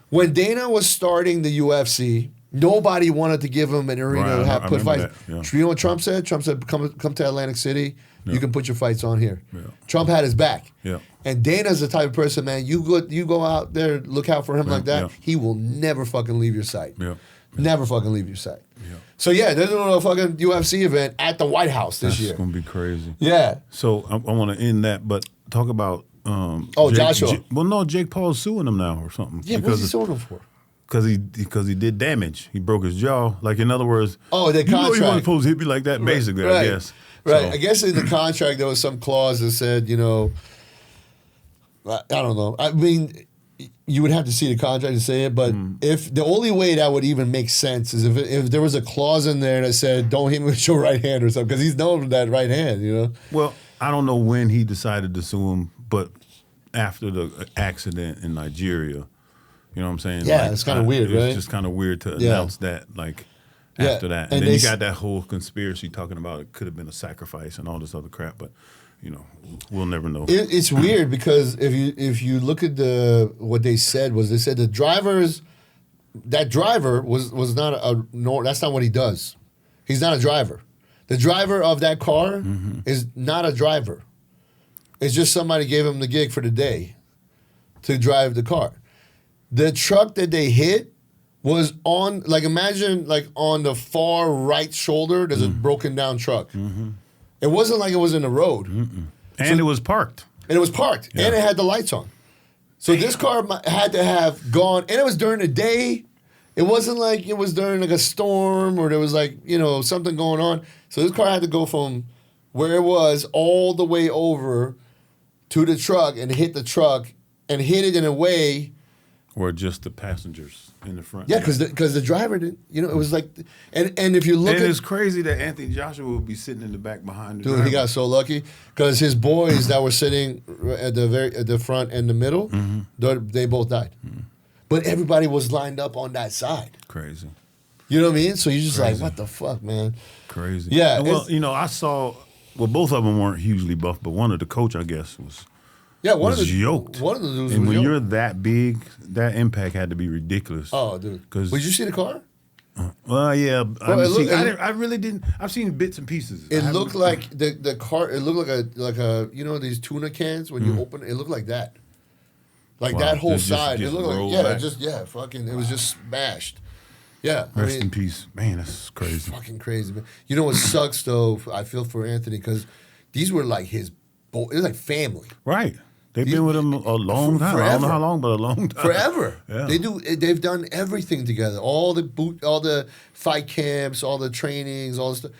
When Dana was starting the UFC. Nobody wanted to give him an arena to put fights. Yeah. You know what Trump said? Trump said, come to Atlantic City. Yeah. You can put your fights on here. Yeah. Trump had his back. Yeah. And Dana's the type of person, man, you go out there, look out for him like that. Yeah. He will never fucking leave your sight. Yeah. Never fucking leave your sight. Yeah. So, yeah, there's a fucking UFC event at the White House this year. That's going to be crazy. Yeah. So I want to end that, but talk about Joshua. Jake Paul's suing him now or something. Yeah, what's he suing him for? Because he did damage. He broke his jaw. Like, in other words, the contract. You weren't supposed to hit me like that, basically, right. I guess. Right. So. I guess in the contract there was some clause that said, I don't know. I mean, you would have to see the contract to say it, but if the only way that would even make sense is if there was a clause in there that said, don't hit me with your right hand or something, because he's known for that right hand, Well, I don't know when he decided to sue him, but after the accident in Nigeria. You know what I'm saying? Yeah, it's kind of weird, right? It's just kind of weird to announce that, after that. And then you got that whole conspiracy talking about it could have been a sacrifice and all this other crap, but, we'll never know. It's weird because if you look at what they said the driver was not that's not what he does. He's not a driver. The driver of that car is not a driver. It's just somebody gave him the gig for the day to drive the car. The truck that they hit was on, imagine on the far right shoulder, there's a broken down truck. It wasn't like it was in the road. And it was parked. And it was parked. Yeah. And it had the lights on. So this car had to have gone, and it was during the day. It wasn't like it was during a storm or there was something going on. So this car had to go from where it was all the way over to the truck and hit the truck and hit it in a way. Or just the passengers in the front. Yeah, because the driver didn't. It was like, and if you look, it's crazy that Anthony Joshua would be sitting in the back behind the dude, driver. he got so lucky because his boys that were sitting at the front and the middle, they both died. But everybody was lined up on that side. Crazy. You know what I mean? So you're just like, what the fuck, man? Crazy. Yeah. Well, I saw. Well, both of them weren't hugely buff, but one of the coach, I guess, was. Yeah, was yoked. One of the dudes and was when yoked. you're that big, that impact had to be ridiculous. Oh, dude. Did you see the car? Well, yeah. I really didn't. I've seen bits and pieces. It looked like the car. It looked like a these tuna cans when you open it. It looked like that. Like that whole side. It looked like fucking. It was just smashed. Yeah. Rest in peace, man. That's crazy. Fucking crazy, man. You know what sucks though? I feel for Anthony because these were like his. It was like family. Right. They've been with him a long time. Forever. I don't know how long, but a long time. Forever. Yeah. They've done everything together. All the fight camps, all the trainings, all the stuff.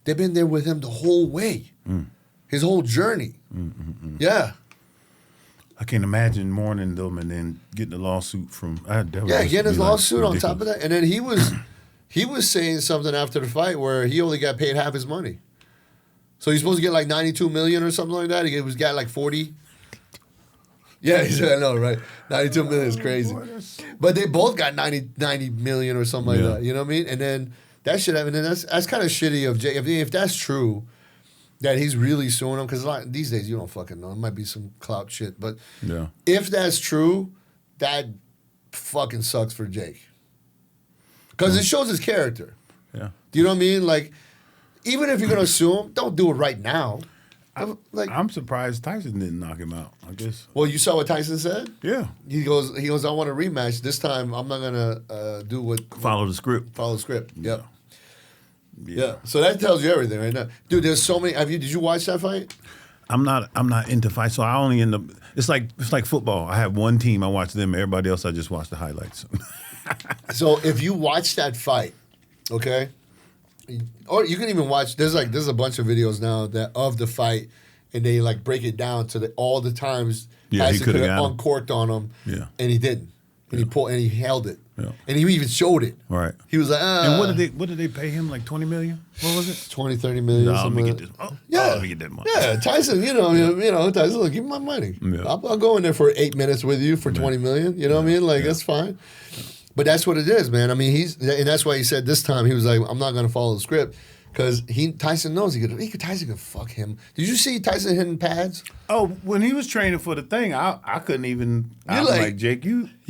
They've been there with him the whole way. His whole journey. Yeah. I can't imagine mourning them and then getting a lawsuit from. Getting his lawsuit on top of that, and then he was saying something after the fight where he only got paid half his money. So he's supposed to get like 92 million or something like that. He was got like 40. Yeah, I know, right? 92 million is crazy. But they both got 90 million or something like that. You know what I mean? And then that shit, I mean, that's kind of shitty of Jake. If that's true, that he's really suing him, because these days you don't fucking know. It might be some clout shit. But if that's true, that fucking sucks for Jake. Because it shows his character. Yeah. Do you know what I mean? Like, even if you're going to sue him, don't do it right now. I'm surprised Tyson didn't knock him out, I guess. Well, you saw what Tyson said? Yeah. He goes, I want a rematch. This time, I'm not going to do what... Follow the script. Follow the script, yep. Yeah. So that tells you everything right now. Dude, there's so many... Did you watch that fight? I'm not into fights, so I only end up... It's like football. I have one team, I watch them. Everybody else, I just watch the highlights. So if you watch that fight, okay... Or you can even watch. There's a bunch of videos now of the fight, and they like break it down to all the times Tyson could have uncorked on him, and he didn't, and he held it, and he even showed it. Right. He was like, And what did they pay him? Like 20 million? What was it? 20, 30 million. No, let me get this. Let me get that money. Yeah, Tyson. Tyson. Look, give me my money. Yeah. I'll go in there for 8 minutes with you for 20 million. You know what I mean? Like that's fine. But that's what it is, man. I mean, and that's why he said this time he was like, I'm not going to follow the script, because Tyson knows Tyson could fuck him. Did you see Tyson hitting pads? Oh, when he was training for the thing, I couldn't even. I'm like, Jake, are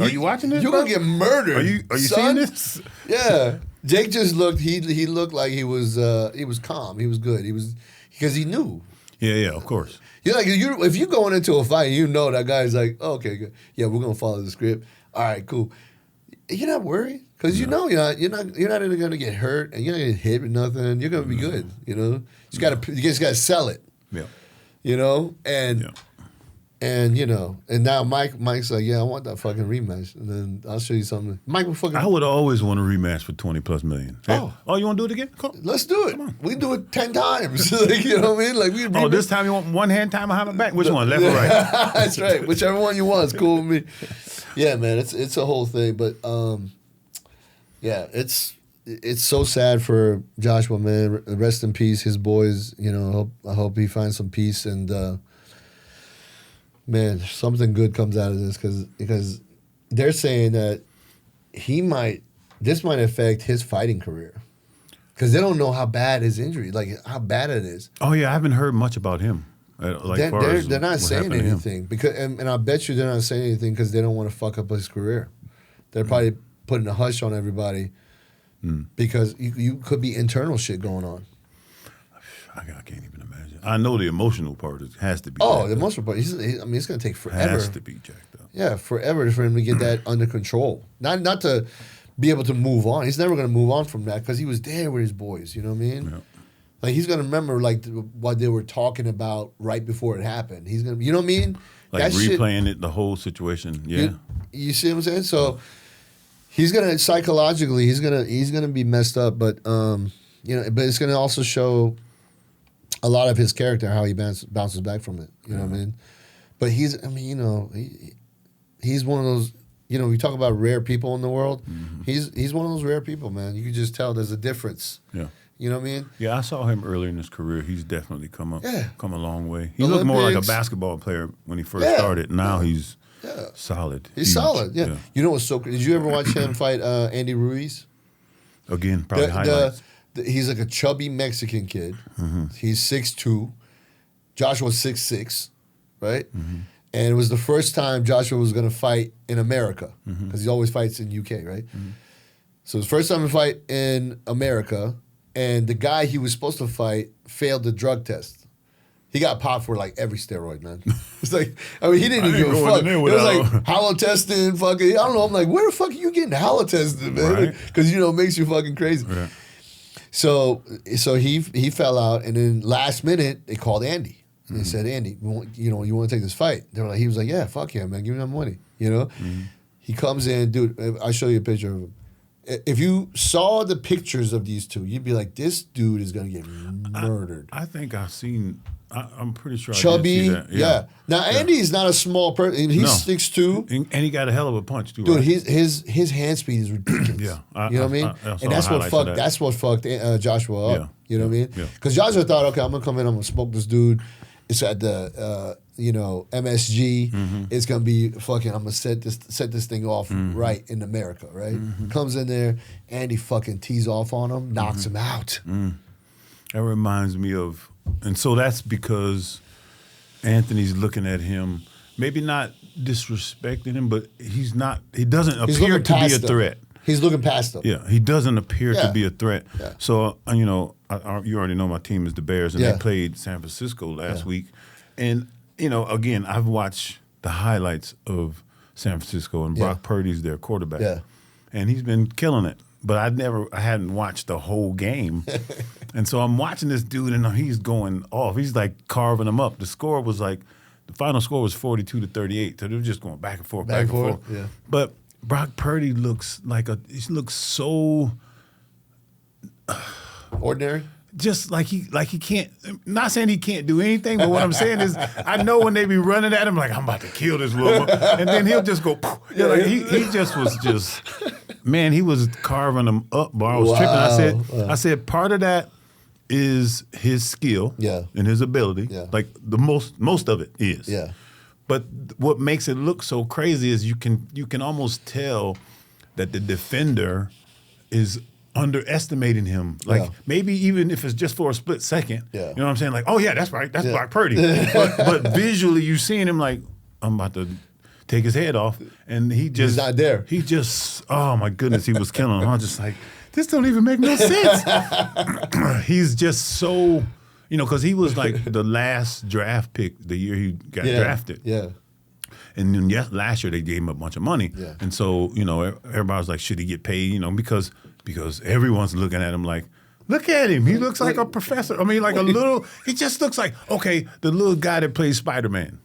you watching this? You're gonna get murdered. Are you seeing this? Yeah, Jake just looked. He looked like he was calm. He was good. Because he knew. Yeah, of course. You're like if you going into a fight, you know that guy's like, oh, okay, good. Yeah, we're gonna follow the script. All right, cool. You're not worried, because you know you're not even gonna get hurt, and you're not gonna get hit with nothing. You're gonna be good. You just gotta sell it. Yeah. And now Mike's like, yeah, I want that fucking rematch, and then I'll show you something. Mike will fucking. I would always want a rematch for 20+ million. Hey, you want to do it again? Cool. Let's do it. We do it 10 times. Like, you know what I mean? Like this time you want one hand time behind my back? Which one, left or right? That's right. Whichever one you want is cool with me. Yeah, man, it's a whole thing, but it's so sad for Joshua, man. Rest in peace, his boys. I hope he finds some peace, and man, something good comes out of this, because they're saying that this might affect his fighting career, because they don't know how bad his injury, like how bad it is. Oh yeah, I haven't heard much about him. They're not saying anything, because, and I bet you they're not saying anything because they don't want to fuck up his career. They're probably putting a hush on everybody because you could be internal shit going on. I can't even imagine. I know the emotional part has to be. Oh, the emotional part. It's going to take forever. Has to be jacked up. Yeah, forever for him to get that under control. Not to be able to move on. He's never going to move on from that, because he was there with his boys. You know what I mean? Yeah. Like, he's gonna remember what they were talking about right before it happened. He's gonna, you know what I mean? Like that replaying the whole situation. Yeah. You see what I'm saying? So he's gonna psychologically, he's gonna be messed up. But but it's gonna also show a lot of his character, how he bounces back from it. You know what I mean? But he's one of those. We talk about rare people in the world. Mm-hmm. He's one of those rare people, man. You can just tell there's a difference. Yeah. You know what I mean? Yeah, I saw him earlier in his career. He's definitely come a long way. He looked more like a basketball player when he first started. Now he's solid. He's solid, yeah. You know what's so crazy? Did you ever watch him fight Andy Ruiz? Again, probably highlights. He's like a chubby Mexican kid. Mm-hmm. He's 6'2". Joshua's 6'6", right? Mm-hmm. And it was the first time Joshua was going to fight in America, because he always fights in UK, right? Mm-hmm. So it was the first time to fight in America. And the guy he was supposed to fight failed the drug test. He got popped for like every steroid, man. It's like, he didn't even give a fuck. It was like halotestin, fucking, I don't know. I'm like, where the fuck are you getting halotestin, man? Because, it makes you fucking crazy. Right. So he fell out, and then last minute, they called Andy. And they said, Andy, you want to take this fight? He was like, yeah, fuck yeah, man. Give me my money, Mm-hmm. He comes in, dude, I'll show you a picture of him. If you saw the pictures of these two, you'd be like, this dude is going to get murdered. I think I've seen, I'm pretty sure Chubby, I did see that. Yeah. Now, Andy's not a small person. He's 6'2". And he got a hell of a punch, too. Dude, right? his hand speed is ridiculous. You know what I mean? And that's what fucked Joshua up. You know what I mean? Yeah. Because Joshua thought, okay, I'm gonna come in, I'm gonna smoke this dude. It's at the MSG. Mm-hmm. It's gonna be fucking. I'm gonna set this thing off right in America, right? Comes in there and he fucking tees off on him, knocks him out. That reminds me of, and so that's because Anthony's looking at him, maybe not disrespecting him, but he doesn't appear to be a threat. He's looking past them. Yeah, he doesn't appear Yeah. to be a threat. Yeah. So, you already know my team is the Bears, and Yeah. they played San Francisco last week. And, again, I've watched the highlights of San Francisco, and Brock Purdy's their quarterback. Yeah. And he's been killing it. But I hadn't watched the whole game. And so I'm watching this dude, and he's going off. He's like carving him up. The final score was 42-38. So they were just going back and forth, back and forth. Yeah. But Brock Purdy looks so Ordinary. just like he can't. Not saying he can't do anything, but what I'm saying is, I know when they be running at him, like I'm about to kill this little, and then he'll just go. He just was man. He was carving them up, bro. I was tripping. I said part of that is his skill, and his ability. Yeah. Like the most of it is. Yeah. But what makes it look so crazy is you can almost tell that the defender is underestimating him. Like maybe even if it's just for a split second. Yeah. You know what I'm saying? Like, oh yeah, that's right. That's Brock Purdy. but visually you seeing him like, I'm about to take his head off. And he's not there. He just, oh my goodness, he was killing him. I was just like, this don't even make no sense. He's just so, because he was like the last draft pick the year he got drafted. Yeah. And then last year they gave him a bunch of money. Yeah. And so, everybody was like, should he get paid? Because everyone's looking at him like, look at him. He looks like a professor. I mean, like he just looks like, okay, the little guy that plays Spider-Man.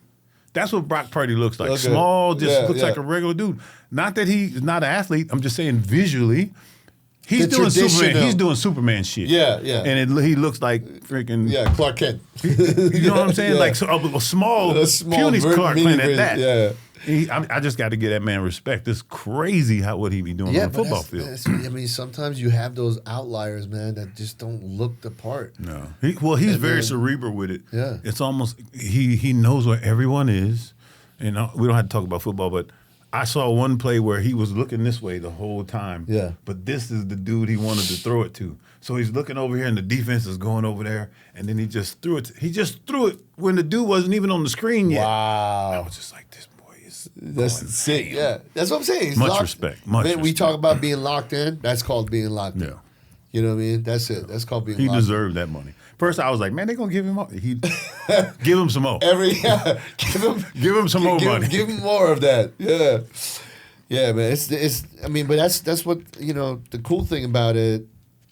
That's what Brock Purdy looks like. Okay. Small, just looks like a regular dude. Not that he's not an athlete. I'm just saying visually, he's doing Superman. He's doing Superman shit. Yeah, yeah. And he looks like freaking Clark Kent. You know what I'm saying? Like a small puny Clark Kent at that. Yeah. I just got to give that man respect. It's crazy what he be doing on the football field. I mean, sometimes you have those outliers, man, that just don't look the part. No. He's very cerebral with it. Yeah. It's almost he knows where everyone is. We don't have to talk about football, but I saw one play where he was looking this way the whole time. Yeah. But this is the dude he wanted to throw it to. So he's looking over here, and the defense is going over there, and then he just threw it. He just threw it when the dude wasn't even on the screen yet. Wow. I was just like, this boy is That's sick. Yeah. That's what I'm saying. He's much respect. Much man, we respect. talk about being locked in. That's called being locked in. Yeah. You know what I mean? That's it. That's called being He locked in. deserved that money. First, I was like, man, they're going to give him more. Give him some more. Give him some more money. Give him more of that. Yeah. Yeah, man. But that's what, the cool thing about it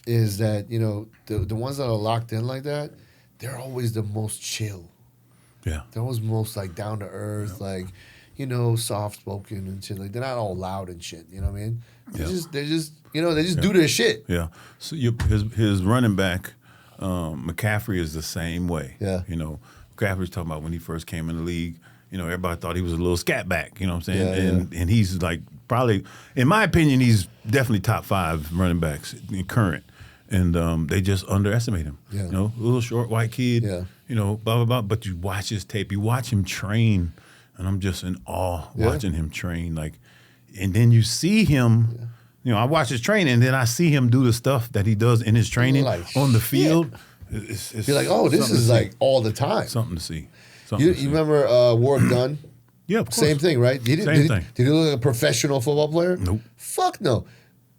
is that, the ones that are locked in like that, they're always the most chill. Yeah. They're always most like down to earth, like, soft spoken and shit. Like they're not all loud and shit. You know what I mean? They just do their shit. Yeah. So his running back, McCaffrey, is the same way. Yeah. McCaffrey's talking about when he first came in the league. Everybody thought he was a little scat back. You know what I'm saying? Yeah, and he's like probably, in my opinion, he's definitely top 5 running backs in current. And they just underestimate him. Yeah. A little short white kid. Yeah. Blah blah blah. But you watch his tape, you watch him train, and I'm just in awe watching him train. Like, and then you see him. I watch his training, and then I see him do the stuff that he does in his training on the field. It's You're like, oh, this is like all the time. Something to see. You remember Warwick Dunn? Yeah, of course. Same thing, right? Same thing. Did he look like a professional football player? Nope. Fuck no.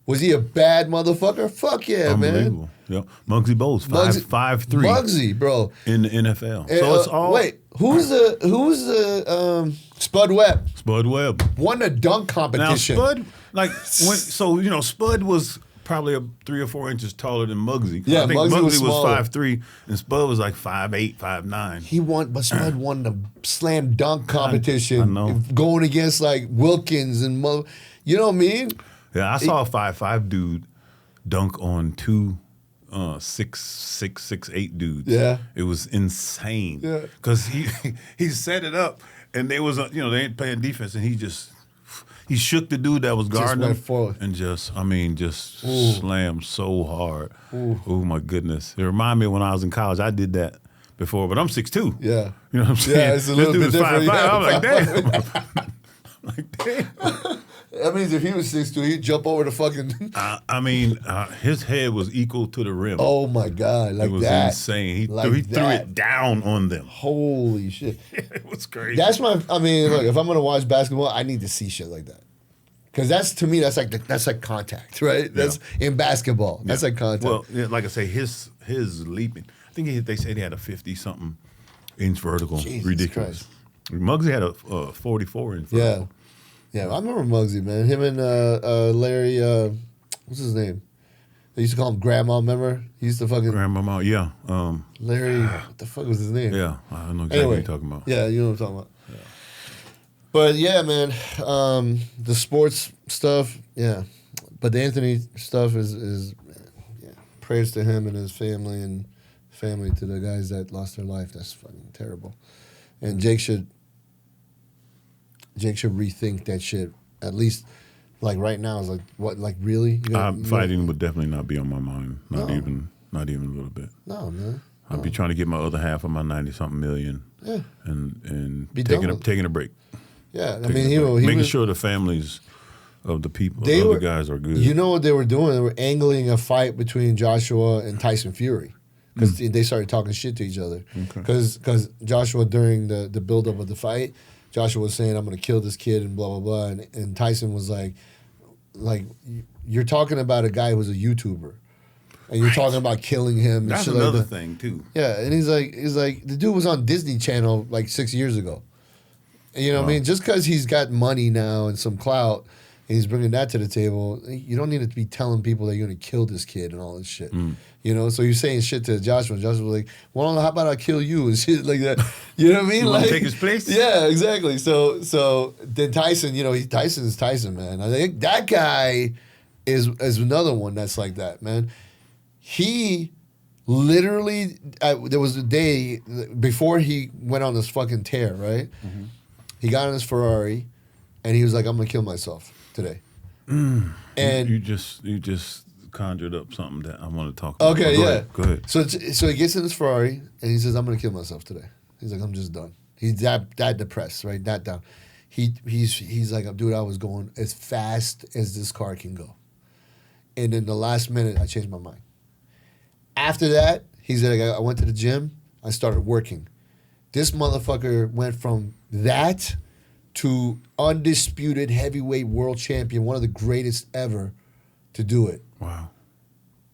Was he a bad motherfucker? Fuck yeah, Unbelievable. man. Yeah. Muggsy Bogues, 5'3". Muggsy, bro. In the NFL. So it's all. Wait, who's the Spud Webb? Spud Webb. Won a dunk competition. Now, Spud, Spud was probably 3 or 4 inches taller than Muggsy. Yeah, I think Muggsy was smaller. 5'3", and Spud was like 5'8", 5'9". He won, but Spud won the slam dunk competition. I know. Going against like Wilkins and you know what I mean? Yeah, I saw a 5'5" dude dunk on 2 6'8" dudes. Yeah. It was insane. Yeah. Because he set it up, and they was they ain't playing defense, and he shook the dude that was guarding went him forward. and just slammed so hard. Oh my goodness! It reminded me of when I was in college. I did that before, but I'm 6'2". Yeah. You know what I'm saying? Yeah, it's a little bit different. 5'5". I'm like, 5'5". damn. Like, damn. That means if he was 6'2", he'd jump over the fucking. His head was equal to the rim. Oh my God! Like it was that. insane. He Like threw that. it down on them. Holy shit! It was crazy. That's my. I mean, look, if I'm gonna watch basketball, I need to see shit like that. Because to me, that's like contact, right? That's in basketball. That's like contact. Well, yeah, like I say, his leaping. I think they said he had a 50-something inch vertical. Jesus Ridiculous. Christ. Muggsy had a 44 inch vertical. Yeah, I remember Muggsy, man. Him and Larry, what's his name? They used to call him Grandma, remember? He used to fucking... Grandmama, yeah. Larry, what the fuck was his name? Yeah, I know exactly what you're talking about. Yeah, you know what I'm talking about. Yeah. But yeah, man, the sports stuff, yeah. But the Anthony stuff is prayers to him and his family and family to the guys that lost their life. That's fucking terrible. And Jake should rethink that shit. At least, like right now, is like what? Like really? Fighting would definitely not be on my mind. Not even a little bit. No, man. I'd be trying to get my other half of my 90-something million. Yeah. And Be taking a break. Yeah, I Taking mean, a break. he making was, sure the families of the people, They the were- other guys are good. You know what they were doing? They were angling a fight between Joshua and Tyson Fury because they started talking shit to each other. Because Joshua, during the buildup of the fight, Joshua was saying, "I'm going to kill this kid," and blah, blah, blah. And Tyson was like, you're talking about a guy who's a YouTuber. And you're talking about killing him. And That's shit another like that. thing, too. Yeah, and he's like, the dude was on Disney Channel like 6 years ago. And you know what I mean? Just because he's got money now and some clout, and he's bringing that to the table, you don't need to be telling people that you're going to kill this kid and all this shit. You know, so you're saying shit to Joshua, and Joshua was like, well, how about I kill you and shit like that. You know what I mean? You want like, to take his place? Yeah, exactly. So then Tyson, Tyson's Tyson, man. I think that guy is another one that's like that, man. He literally, there was a day before he went on this fucking tear, right? Mm-hmm. He got in his Ferrari, and he was like, "I'm gonna kill myself today." And you just conjured up something that I want to talk about. okay, yeah, Go ahead. So he gets in his Ferrari, and he says, "I'm gonna kill myself today." He's like, "I'm just done." He's that depressed, right? That down. He's like, "Dude, I was going as fast as this car can go," and in the last minute, I changed my mind. After that, he's like, I went to the gym. I started working. This motherfucker went from that to undisputed heavyweight world champion, one of the greatest ever to do it. Wow.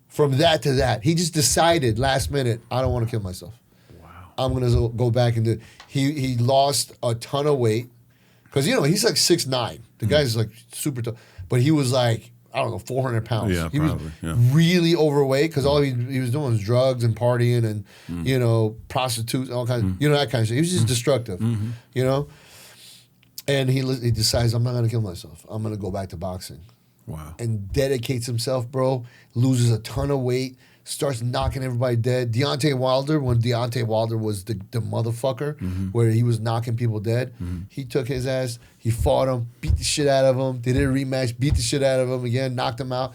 From that to that. He just decided last minute, I don't want to kill myself. Wow. I'm going to go back and do it. He lost a ton of weight. Because, he's like 6'9". The guy's like super tough. But he was like, I don't know, 400 pounds. Yeah, he probably. was really overweight because all he was doing was drugs and partying and, prostitutes, all kinds of, that kind of shit. He was just destructive, And he decides, I'm not going to kill myself. I'm going to go back to boxing. Wow. And dedicates himself, bro. Loses a ton of weight. Starts knocking everybody dead. Deontay Wilder, when Deontay Wilder was the motherfucker, where he was knocking people dead, he took his ass, he fought him, beat the shit out of him, they did a rematch, beat the shit out of him again, knocked him out.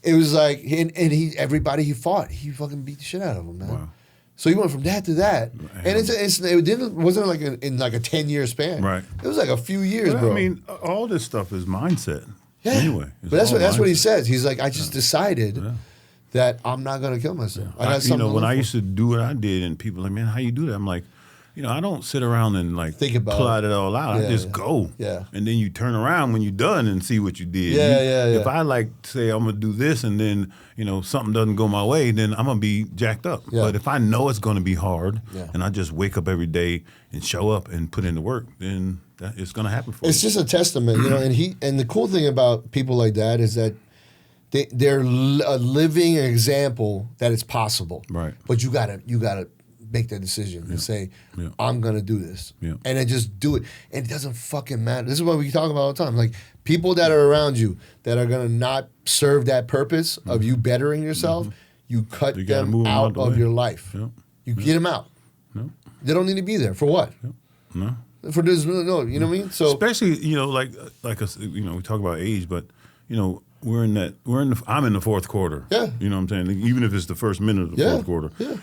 It was like, everybody he fought, he fucking beat the shit out of him, man. Wow. So he went from that to that. And it wasn't like in like a 10-year span. Right. It was like a few years, bro. I mean, all this stuff is mindset. Yeah. Anyway. But that's what he says. He's like, I just decided that I'm not going to kill myself. When I used to do what I did, and people are like, man, how you do that? I'm like, I don't sit around and like think about plot it all out. Yeah, I just go. Yeah. And then you turn around when you're done and see what you did. Yeah. If I like say I'm gonna do this and then something doesn't go my way, then I'm gonna be jacked up. Yeah. But if I know it's gonna be hard and I just wake up every day and show up and put in the work, then it's gonna happen for me. It's just a testament, and the cool thing about people like that is that they're a living example that it's possible. Right. But you gotta make that decision and say, I'm gonna do this. Yeah. And then just do it. And it doesn't fucking matter. This is what we talk about all the time. Like people that are around you that are gonna not serve that purpose of you bettering yourself, you cut them out of your life. Yep. You get them out. No. They don't need to be there. For what? No. For this, no, you know what I mean? So especially like we talk about age, but I'm in the fourth quarter. Yeah. You know what I'm saying? Even if it's the first minute of the fourth quarter. Yeah.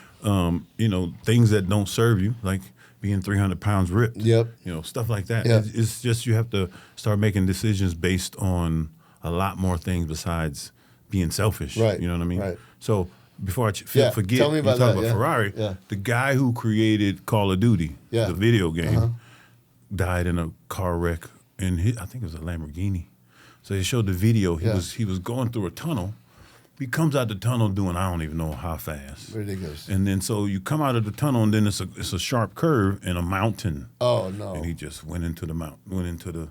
Things that don't serve you, like being 300 pounds ripped. Yep. Stuff like that. Yeah. It's just you have to start making decisions based on a lot more things besides being selfish. Right. You know what I mean? Right. So before I forget, Tell me about you talk that. about Ferrari. Yeah. The guy who created Call of Duty, the video game, died in a car wreck, and I think it was a Lamborghini. So they showed the video. He was going through a tunnel. He comes out the tunnel doing I don't even know how fast. Ridiculous. And then so you come out of the tunnel, and then it's a sharp curve and a mountain. Oh no! And he just went into the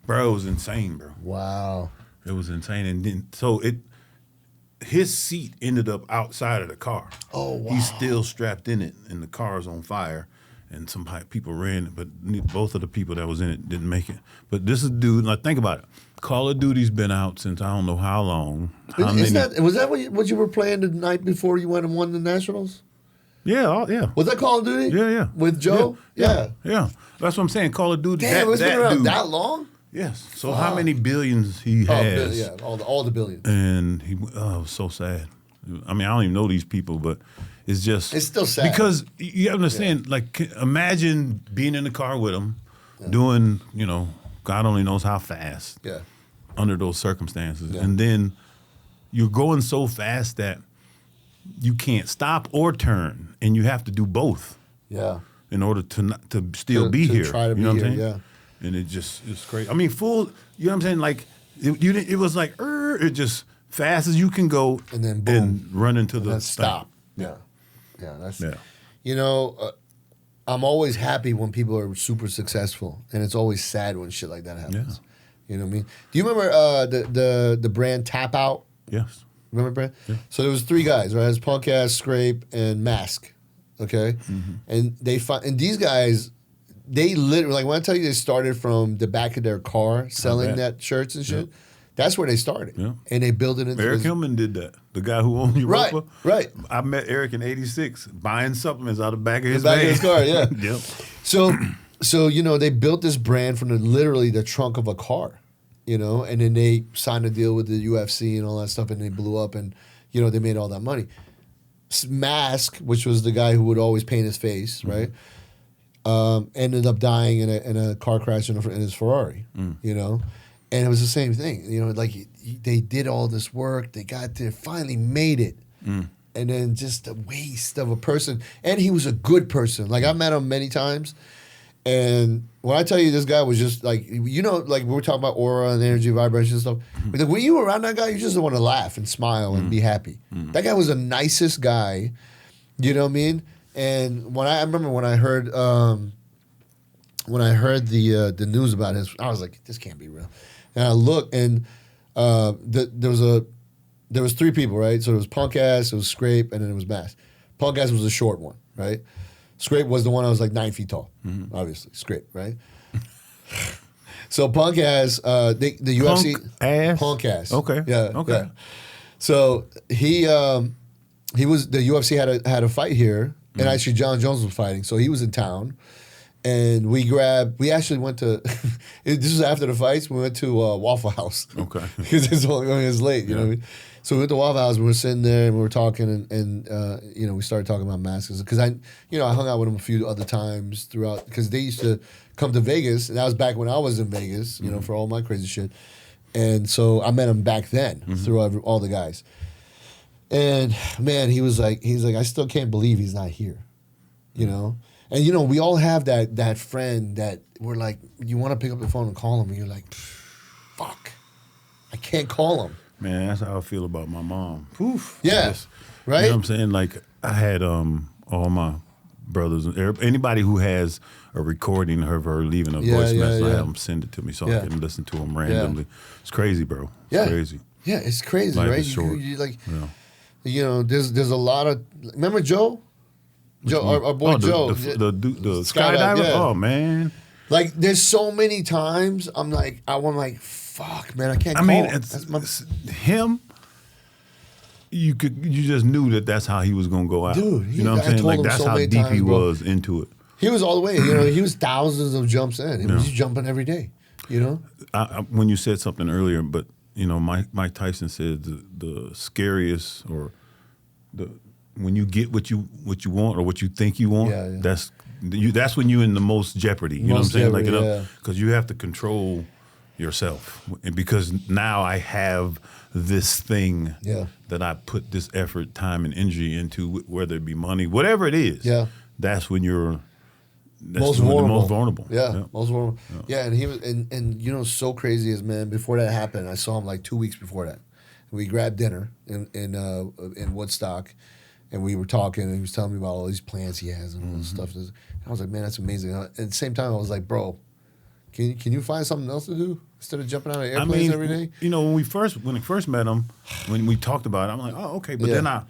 bro. It was insane, bro. Wow. It was insane, and then so his seat ended up outside of the car. Oh wow! He's still strapped in it, and the car's on fire. And some people ran, but both of the people that was in it didn't make it. But this is dude. Like, think about it. Call of Duty's been out since I don't know how long. Was that what you were playing the night before you went and won the Nationals? Yeah, yeah. Was that Call of Duty? Yeah. With Joe? Yeah. That's what I'm saying. Call of Duty. Damn, it's been around dude, that long? Yes. So how many billions he has? All the billions. And it was so sad. I mean, I don't even know these people, but it's still sad because you understand. Like, imagine being in the car with him, doing God only knows how fast. Yeah. Under those circumstances, and then you're going so fast that you can't stop or turn, and you have to do both. Yeah. In order to still be here. Try to you know be what I'm here, saying? Yeah. And it's crazy. I mean, full. You know what I'm saying? Like it was like it just fast as you can go, and then boom, and run into the stop. Yeah. That's I'm always happy when people are super successful, and it's always sad when shit like that happens. Yeah. You know what I mean? Do you remember the brand Tap Out? Yes. Remember brand? Yeah. So there was 3 guys, right? It was Punkaz, Scrape, and Mask. Okay, and and these guys, they literally, like when I tell you they started from the back of their car selling that shirts and shit. That's where they started, and they built it into. Eric Hillman did that. The guy who owned Europa. Right. I met Eric in '86 buying supplements out of the back of his back of his car. Yeah. Yep. So they built this brand from literally the trunk of a car, and then they signed a deal with the UFC and all that stuff, and they blew up, and they made all that money. Mask, which was the guy who would always paint his face, right, ended up dying in a car crash in his Ferrari, and it was the same thing, like they did all this work, they got there, finally made it, and then just a waste of a person, and he was a good person. Like I met him many times. And when I tell you this guy was just like, like we were talking about aura and energy, vibration and stuff. But like, when you were around that guy, you just want to laugh and smile and be happy. That guy was the nicest guy, you know what I mean? And I remember when I heard the news about his, I was like, this can't be real. And I looked, and there was 3 people, right? So it was Punkaz, it was Scrape, and then it was Mask. Punkaz was the short one, right? Scrape was the one I was like 9 feet tall, obviously. Scrape, right? So Punkaz, the UFC. Punkaz. Okay. Yeah. Okay. Yeah. So he was, the UFC had a fight here, and actually John Jones was fighting, so he was in town. And we actually went to, this was after the fights, we went to Waffle House. Okay. Because it's late, you know what I mean? So we went to Waffle House, we were sitting there, and we were talking, and we started talking about masks. Because I hung out with them a few other times throughout, because they used to come to Vegas, and that was back when I was in Vegas, for all my crazy shit. And so I met him back then, through all the guys. And man, he's like, I still can't believe he's not here, And we all have that friend that we're like, you want to pick up the phone and call him, and you're like, fuck, I can't call him. Man, that's how I feel about my mom. Poof. Yeah. Right? You know what I'm saying? Like, I had all my brothers, and anybody who has a recording of her leaving a voice message, I have them send it to me so I can listen to them randomly. It's crazy, bro. It's crazy. Yeah, it's crazy, Life right? is short. There's a lot of, remember Joe? Our boy Joe. The skydiver? Yeah. Oh, man. Like, there's so many times I'm like, fuck, man, I can't call him. Him, you just knew that's how he was going to go out. Dude, you know what I'm saying? Like, that's how deep he was into it. He was all the way. He was thousands of jumps in. He was jumping every day. When you said something earlier, but Mike Tyson said the scariest or when you get what you want or what you think you want, that's when you're in the most jeopardy. You know what I'm saying? Because you have to control yourself, and because now I have this thing that I put this effort, time, and energy into, whether it be money, whatever it is. Yeah, that's when you're most vulnerable. Yeah, most vulnerable. Yeah, and he was, and so crazy is, man. Before that happened, I saw him like 2 weeks before that. We grabbed dinner in Woodstock, and we were talking, and he was telling me about all these plans he has and all this stuff. And I was like, man, that's amazing. At the same time, I was like, bro, can you find something else to do instead of jumping out of airplanes every day? When I first met him, when we talked about it, I'm like, oh, okay. But then I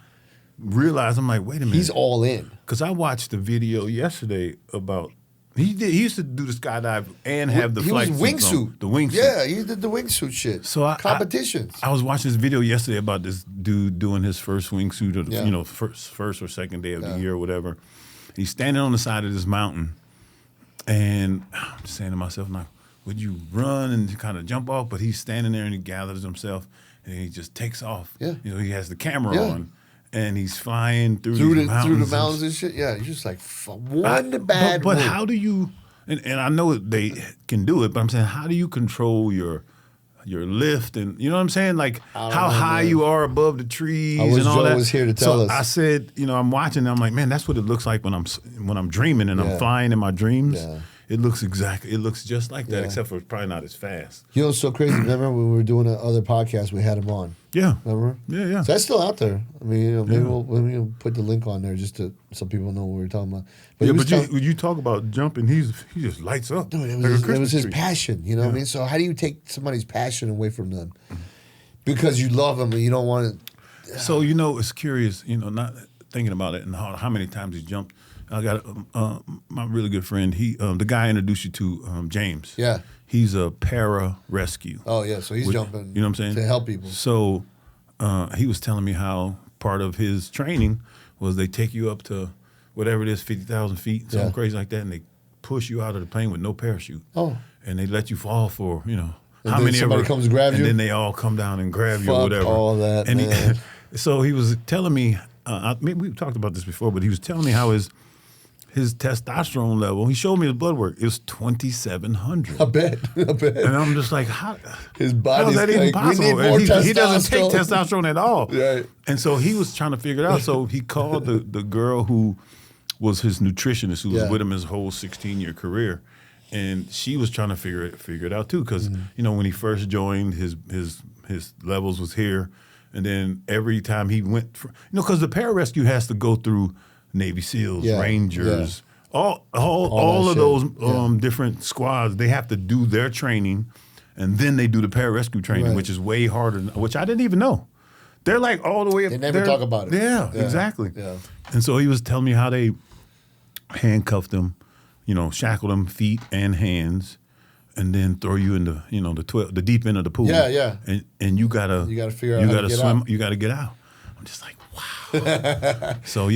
realized, I'm like, wait a minute. He's all in. Because I watched the video yesterday about, he used to do the skydive and have the flight suit. The wingsuit. Yeah, he did the wingsuit shit. So competitions. I was watching this video yesterday about this dude doing his first wingsuit, or first or second day of the year or whatever. He's standing on the side of this mountain, and I'm just saying to myself, now, would you run and kind of jump off? But he's standing there and he gathers himself and he just takes off. Yeah. He has the camera on. And he's flying through the mountains and shit. Yeah, you're just like bad. But how do you? And I know they can do it, but I'm saying, how do you control your lift? And you know what I'm saying? Like how high you are above the trees and all that. Joe was here to tell us. I said, I'm watching. And I'm like, man, that's what it looks like when I'm dreaming and I'm flying in my dreams. Yeah. It looks just like that, except for it's probably not as fast. It's so crazy. Remember when we were doing the other podcast, we had him on? Yeah. Remember? Yeah. So that's still out there. I mean, maybe we'll put the link on there just so people know what we're talking about. But you talk about jumping, he just lights up. No, it was his passion. You know what I mean? So how do you take somebody's passion away from them? Because you love them and you don't want to. So, it's curious, not thinking about it and how many times he jumped. I got my really good friend. He, the guy I introduced you to, James. Yeah. He's a para rescue. Oh yeah, so he's jumping. You know what I'm saying? To help people. So he was telling me how part of his training was they take you up to whatever it is, 50,000 feet, something crazy like that, and they push you out of the plane with no parachute. Oh. And they let you fall for how many somebody comes to grab you, and then they all come down and grab you or whatever. All that. And man. So he was telling me. Maybe we've talked about this before, but he was telling me how his testosterone level, he showed me his blood work, it was 2,700. I bet. And I'm just like, how his body's how is that even possible? And he doesn't take testosterone at all. Right. And so he was trying to figure it out. So he called the girl who was his nutritionist, who was with him his whole 16-year career. And she was trying to figure it out too, because when he first joined, his levels was here. And then every time he went, because the pararescue has to go through Navy SEALs, Rangers, all of those different squads. They have to do their training, and then they do the pararescue training, which is way harder. Which I didn't even know. They're like all the way up. They never talk about it. Yeah, exactly. Yeah. And so he was telling me how they handcuffed him, shackled him feet and hands, and then throw you in the deep end of the pool. Yeah. And you gotta figure out how to get swim. out. You gotta get out. I'm just like, wow. So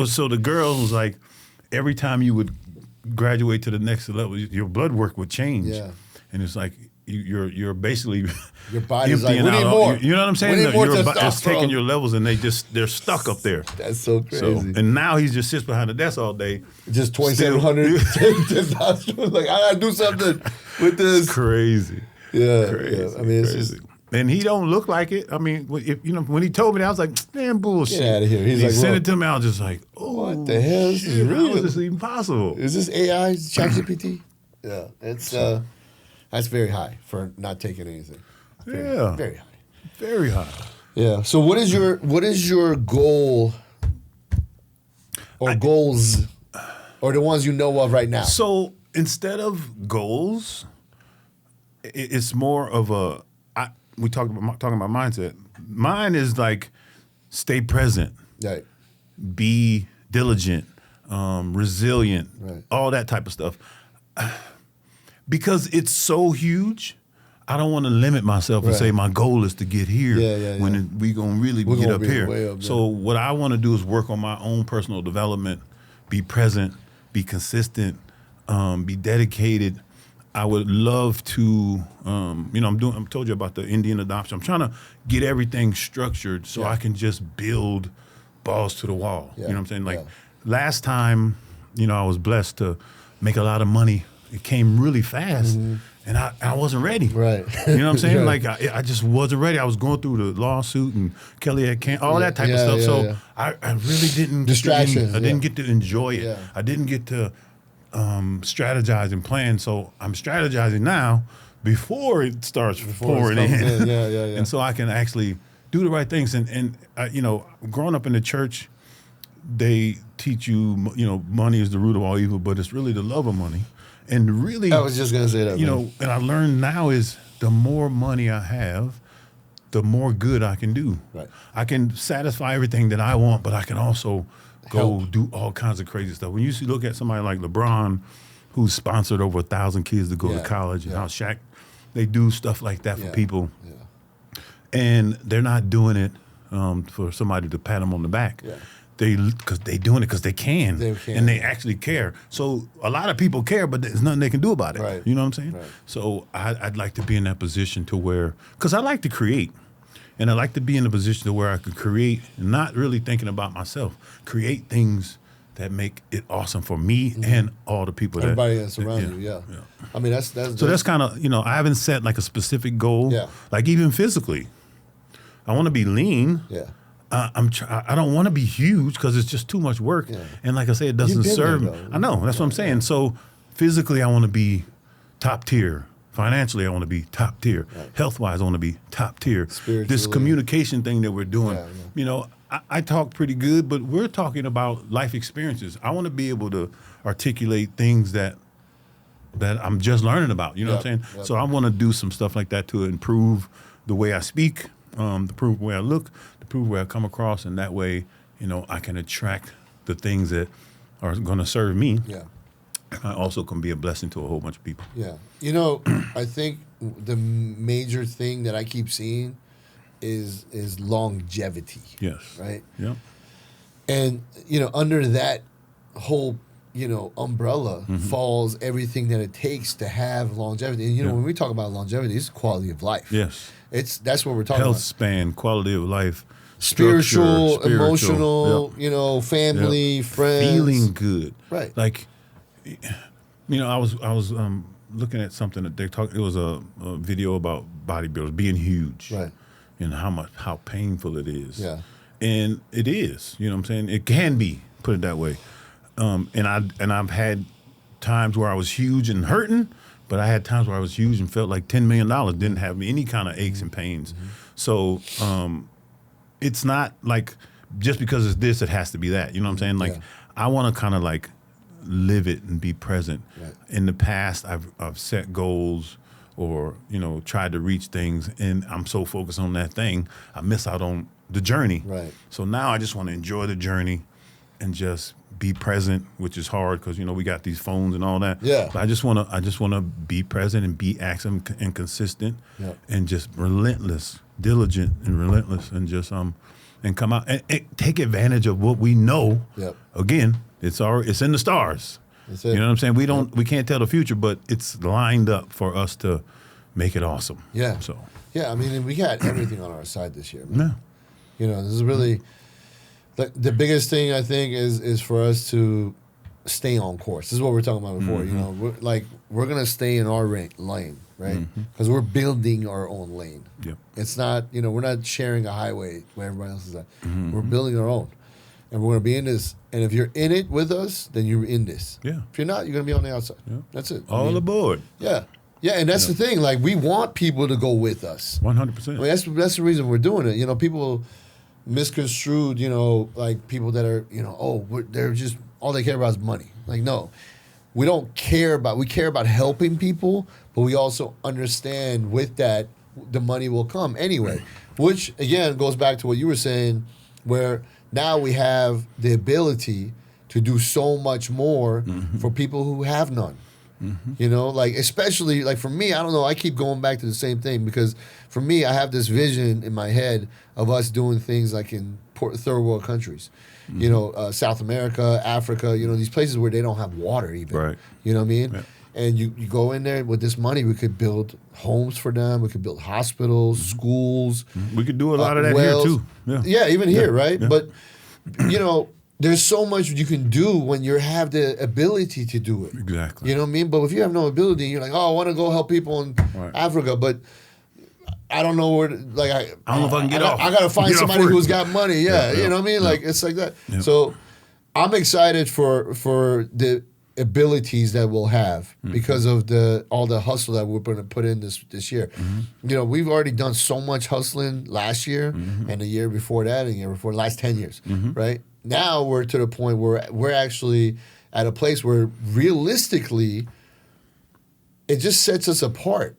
so the girl was like, every time you would graduate to the next level, your blood work would change. Yeah. And it's like you're basically your body's like, we need more. You know what I'm saying? We need more it's taking your levels, and they're stuck up there. That's so crazy. So, and now he just sits behind the desk all day. Just 2,700 testosterone. Like, I gotta do something with this. Crazy. Yeah. Crazy. Yeah. I mean, it's crazy. And he don't look like it. I mean, when he told me that, I was like, man, bullshit. Get out of here. He sent it to me. I was just like, oh, what the hell? This is real. How is this even possible? Is this AI? ChatGPT? Yeah. It's that's very high for not taking anything. Very high. Very high. Yeah. So what is your goal or goals or the ones you know of right now? So instead of goals, it's more of we talking about mindset. Mine is like stay present, right? Be diligent, resilient, right. All that type of stuff. Because it's so huge, I don't want to limit myself and say my goal is to get here when we gonna really get up here. Up, so what I want to do is work on my own personal development, be present, be consistent, be dedicated. I would love to, I told you about the Indian adoption. I'm trying to get everything structured so I can just build balls to the wall. Yeah. You know what I'm saying? Like last time, I was blessed to make a lot of money. It came really fast, and I wasn't ready. Right. You know what I'm saying? Right. Like I just wasn't ready. I was going through the lawsuit and Kelly had all that type of stuff. So I really didn't distractions. I didn't get to enjoy it. Yeah. I didn't get to strategize and plan. So I'm strategizing now before it starts pouring in. Yeah. And so I can actually do the right things. And growing up in the church, they teach you, money is the root of all evil, but it's really the love of money. And really, I was just gonna say that. And I learned now is the more money I have, the more good I can do. Right. I can satisfy everything that I want, but I can also go Help. do all kinds of crazy stuff. When you look at somebody like LeBron, who's sponsored over 1,000 kids to go to college, and how Shaq, they do stuff like that for people. Yeah. And they're not doing it for somebody to pat them on the back. Yeah. Because they doing it because they can, and they actually care. So a lot of people care, but there's nothing they can do about it. Right. You know what I'm saying? Right. So I'd like to be in that position to where, because I like to create, and I like to be in a position to where I could create, not really thinking about myself, create things that make it awesome for me and all the people Everybody that's around you. Yeah. I mean, that's so that's kind of, I haven't set like a specific goal. Yeah. Like even physically, I want to be lean. Yeah. I don't want to be huge because it's just too much work. Yeah. And like I say, it doesn't You've been serve me. there, though. I know, that's what I'm saying. So physically, I want to be top tier. Financially, I want to be top tier. Right. Health-wise, I want to be top tier. Spiritually. This communication thing that we're doing, Yeah. I talk pretty good, but we're talking about life experiences. I want to be able to articulate things that I'm just learning about. You know what I'm saying? Yep. So I want to do some stuff like that to improve the way I speak, to improve the way I look, to improve the way I come across, and that way, I can attract the things that are going to serve me. Yeah. I also can be a blessing to a whole bunch of people. Yeah. I think the major thing that I keep seeing is longevity. Yes. Right? Yep. And, under that whole, umbrella falls everything that it takes to have longevity. And, when we talk about longevity, it's quality of life. Yes. That's what we're talking Health about. span, quality of life, Spiritual, structure, emotional, family, friends. feeling good. Right. Like, I was looking at something that they talked. It was a video about bodybuilders being huge, Right. and how painful it is. Yeah. And it is. You know what I'm saying? It can be, put it that way. And I've had times where I was huge and hurting, but I had times where I was huge and felt like $10 million, didn't have any kind of aches and pains. So it's not like just because it's this, it has to be that. You know what I'm saying? Like I want to kind of like live it and be present. Right. In the past, I've set goals or tried to reach things, and I'm so focused on that thing, I miss out on the journey. Right. So now I just want to enjoy the journey and just be present, which is hard because we got these phones and all that. Yeah. But I just want to be present and be active and consistent, and just diligent and relentless, and just and come out and take advantage of what we know. Yep. Again, it's in the stars. That's it. You know what I'm saying? We can't tell the future, but it's lined up for us to make it awesome. Yeah. So yeah, I mean, we got everything on our side this year, man. yeah. This is really the biggest thing I think is for us to stay on course. This is what we were talking about before. We're gonna stay in our lane, right? Because we're building our own lane. Yep. It's not we're not sharing a highway where everybody else is at. We're building our own, and we're gonna be in this. And if you're in it with us, then you're in this. Yeah. If you're not, you're gonna be on the outside. Yeah. That's it. All aboard. Yeah. Yeah, and that's the thing. Like, we want people to go with us. 100%. I mean, that's the reason we're doing it. People misconstrued, like people that are, they're just, all they care about is money. Like, no, we don't care about, we care about helping people, but we also understand with that, the money will come anyway. Which, again, goes back to what you were saying, where now we have the ability to do so much more for people who have none. Like, especially, like, for me, I don't know, I keep going back to the same thing, because for me, I have this vision in my head of us doing things like in third world countries. You know, South America, Africa, you know, these places where they don't have water even. Right. You know what I mean? Yeah. And you go in there with this money, we could build homes for them, we could build hospitals, schools. We could do a lot of that wells. here too. Yeah, even here, right? Yeah. But, you know, there's so much you can do when you have the ability to do it. Exactly. You know what I mean? But if you have no ability, you're like, oh, I want to go help people in Africa, but I don't know where. I don't know if I can get off. I got to find Get off somebody work. who's got money. Yeah, Yeah, you know what I mean? yeah. Like it's like that. Yeah. So I'm excited for the abilities that we'll have because of all the hustle that we're going to put in this year. You know, we've already done so much hustling last year and the year before that and the year before the last 10 years, right? Now we're to the point where we're actually at a place where realistically it just sets us apart,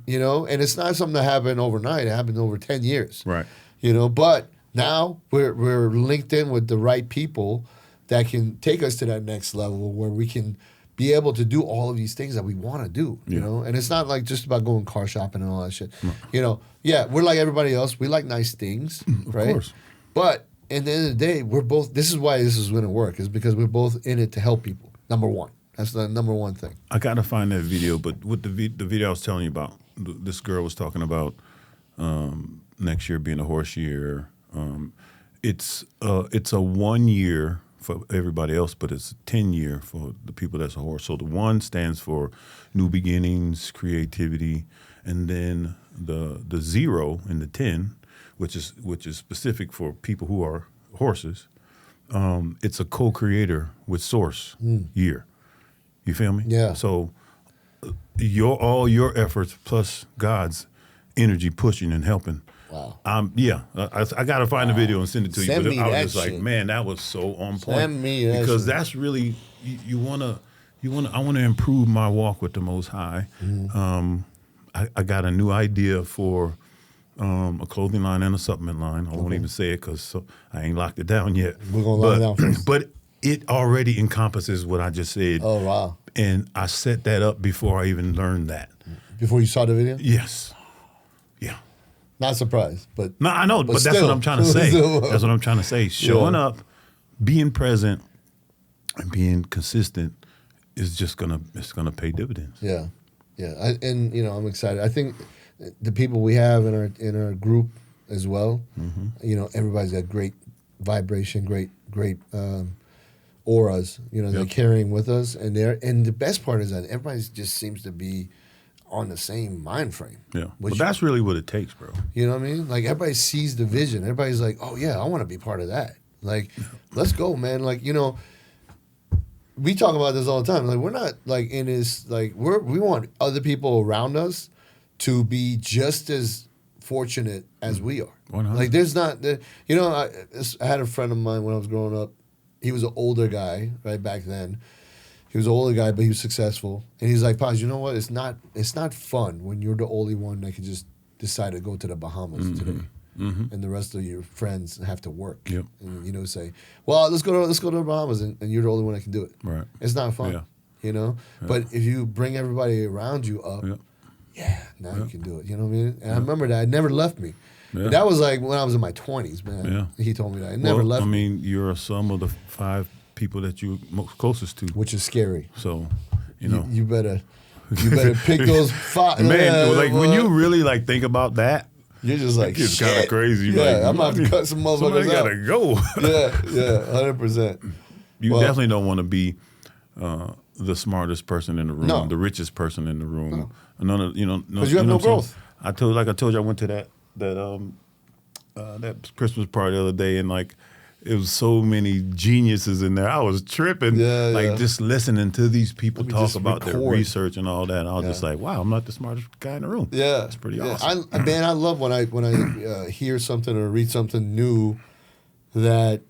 you know? And it's not something that happened overnight. It happened over 10 years. Right. You know, but now we're linked in with the right people that can take us to that next level where we can be able to do all of these things that we want to do, you know? And it's not like just about going car shopping and all that shit. You know, yeah, we're like everybody else. We like nice things, right? Of course. But at the end of the day, we're both, this is why this is going to work, is because we're both in it to help people, number one. That's the number one thing. I got to find that video, but with the video I was telling you about, this girl was talking about next year being a horse year. It's a 1 year for everybody else, but it's a 10 year for the people that's a horse. So the 1 stands for new beginnings, creativity, and then the 0 and the 10, which is specific for people who are horses. It's a co-creator with source year. You feel me? Yeah. So all your efforts plus God's energy pushing and helping. Wow. I got to find the video and send it to Send you. me But I was that just like, shit. man, that was so on point. Send me that because shit. that's really I want to improve my walk with the Most High. I got a new idea for a clothing line and a supplement line. I won't even say it because I ain't locked it down yet. We're gonna lock it down first. But it already encompasses what I just said. Oh, wow. And I set that up before I even learned that. Before you saw the video? Yes. Yeah. Not surprised, but No, I know, but that's still. what I'm trying to say. That's what I'm trying to say. Showing up, being present, and being consistent is just gonna pay dividends. yeah. And you know, I'm excited. I think the people we have in our group as well, you know, everybody's got great vibration, great auras. You know, they're carrying with us, and the best part is that everybody just seems to be on the same mind frame. Yeah, but that's really what it takes, bro. You know what I mean? Like everybody sees the vision. Everybody's like, oh yeah, I want to be part of that. Like, let's go, man. Like, you know, we talk about this all the time. Like, we're not like in this, like, we want other people around us to be just as fortunate as we are. 100. Like, there's not, you know, I had a friend of mine when I was growing up. He was an older guy, right, back then. He was an older guy, but he was successful. And he's like, Paz, you know what? It's not fun when you're the only one that can just decide to go to the Bahamas today. And the rest of your friends have to work. Yep. And, you know, say, well, let's go to the Bahamas, and you're the only one that can do it. Right. It's not fun. Yeah. You know? Yeah. But if you bring everybody around you up, now you can do it. You know what I mean? And I remember that. It never left me. Yeah. That was like when I was in my 20s, man. Yeah. He told me that. It never left me. I mean, you're a sum of the 5 people that you're most closest to. Which is scary. So, you know. You better pick those 5. Man, like when you really like think about that, you're just like, it's shit. kind of crazy. Yeah, like, I'm about to cut some motherfuckers somebody out. gotta go. Yeah, 100%. You Well, definitely don't want to be the smartest person in the room, No. the richest person in the room. None of you know, Because you have no what I'm saying? growth. I told you I went to that Christmas party the other day, and like it was so many geniuses in there. I was tripping, just listening to these people Let me talk just about their record. research and all that. And I was just like, wow, I'm not the smartest guy in the room. Yeah, it's pretty awesome. I love when I hear something or read something new that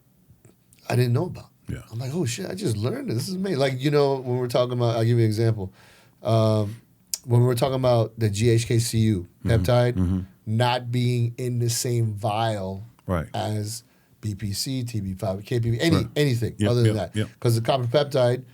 I didn't know about. Yeah. I'm like, oh shit, I just learned this. This is amazing. Like, you know, when we're talking about, I'll give you an example. When we were talking about the GHKCU peptide not being in the same vial as BPC, TB5, KPV, anything other than that. Because the copper peptide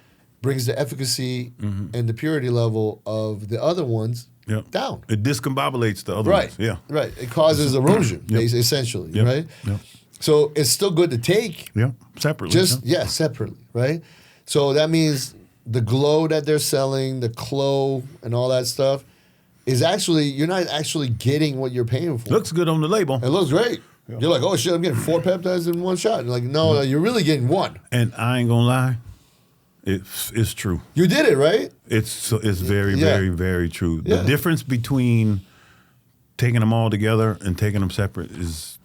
brings the efficacy and the purity level of the other ones down. It discombobulates the other ones. Yeah. Right. It causes erosion, essentially, right? Yep. So it's still good to take. Yeah, separately. Separately, right? So that means the glow that they're selling, the Clo and all that stuff is actually, you're not actually getting what you're paying for. Looks good on the label. It looks great. Yeah. You're like, oh shit, I'm getting 4 peptides in one shot. You're like, no, you're really getting 1. And I ain't gonna lie, it's true. You did it, right? It's very, very, very true. Yeah. The difference between taking them all together and taking them separate is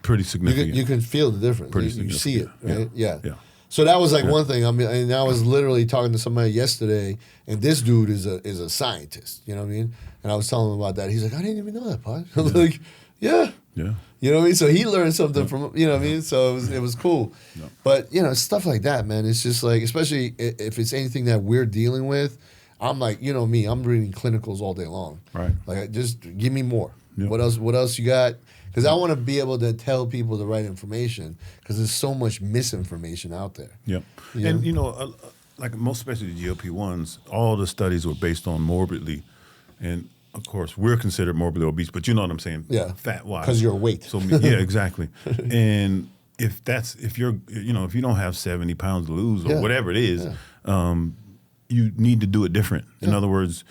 pretty significant. You can feel the difference. You see it, right? Yeah. So that was like one thing. I mean, and I was literally talking to somebody yesterday, and this dude is a scientist. You know what I mean? And I was telling him about that. He's like, I didn't even know that, Pod. I was like, yeah. You know what I mean? So he learned something from, you know what I mean? So it was cool. But, you know, stuff like that, man, it's just like, especially if it's anything that we're dealing with, I'm like, you know me, I'm reading clinicals all day long. Right. Like, just give me more. What else you got? Because I want to be able to tell people the right information because there's so much misinformation out there. Yep. And, you know, like most, especially the GLP-1s, all the studies were based on morbidly. And, of course, we're considered morbidly obese, but you know what I'm saying? Yeah. Fat-wise. Because you're weight. So, yeah, exactly. And if you don't have 70 pounds to lose or whatever it is, you need to do it different. In other words,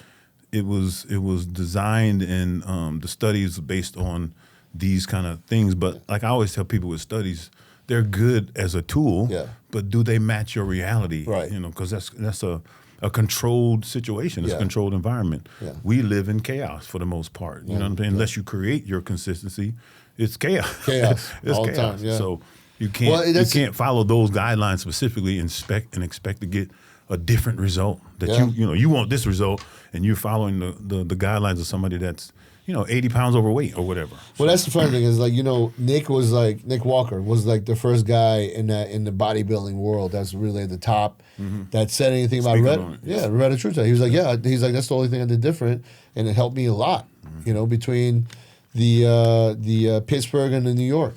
it was designed and the studies based on these kind of things. But like I always tell people with studies, they're good as a tool, but do they match your reality? Right. You know, because that's a controlled situation. It's a controlled environment. Yeah. We live in chaos for the most part. You know what I'm saying? Unless you create your consistency, it's chaos. Chaos. It's all chaos. the time. Yeah. So you can't follow those guidelines specifically and expect to get a different result. That you want this result, and you're following the guidelines of somebody that's 80 pounds overweight or whatever. Well, that's the funny thing is, like, Nick Walker was like the first guy in the bodybuilding world that's really at the top that said anything about Red of Truth. He was like, that's the only thing I did different, and it helped me a lot. Between the Pittsburgh and the New York.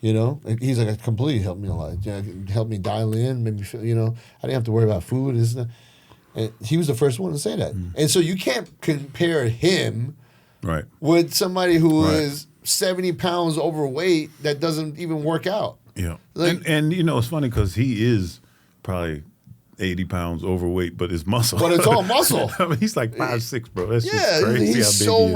And he's like, it completely helped me a lot. It helped me dial in, made me feel, I didn't have to worry about food. And he was the first one to say that. And so you can't compare him with somebody who is 70 pounds overweight that doesn't even work out. Yeah. And it's funny because he is probably 80 pounds overweight, but it's muscle. But it's all muscle. I mean, he's like 5'6", bro. That's just crazy how big he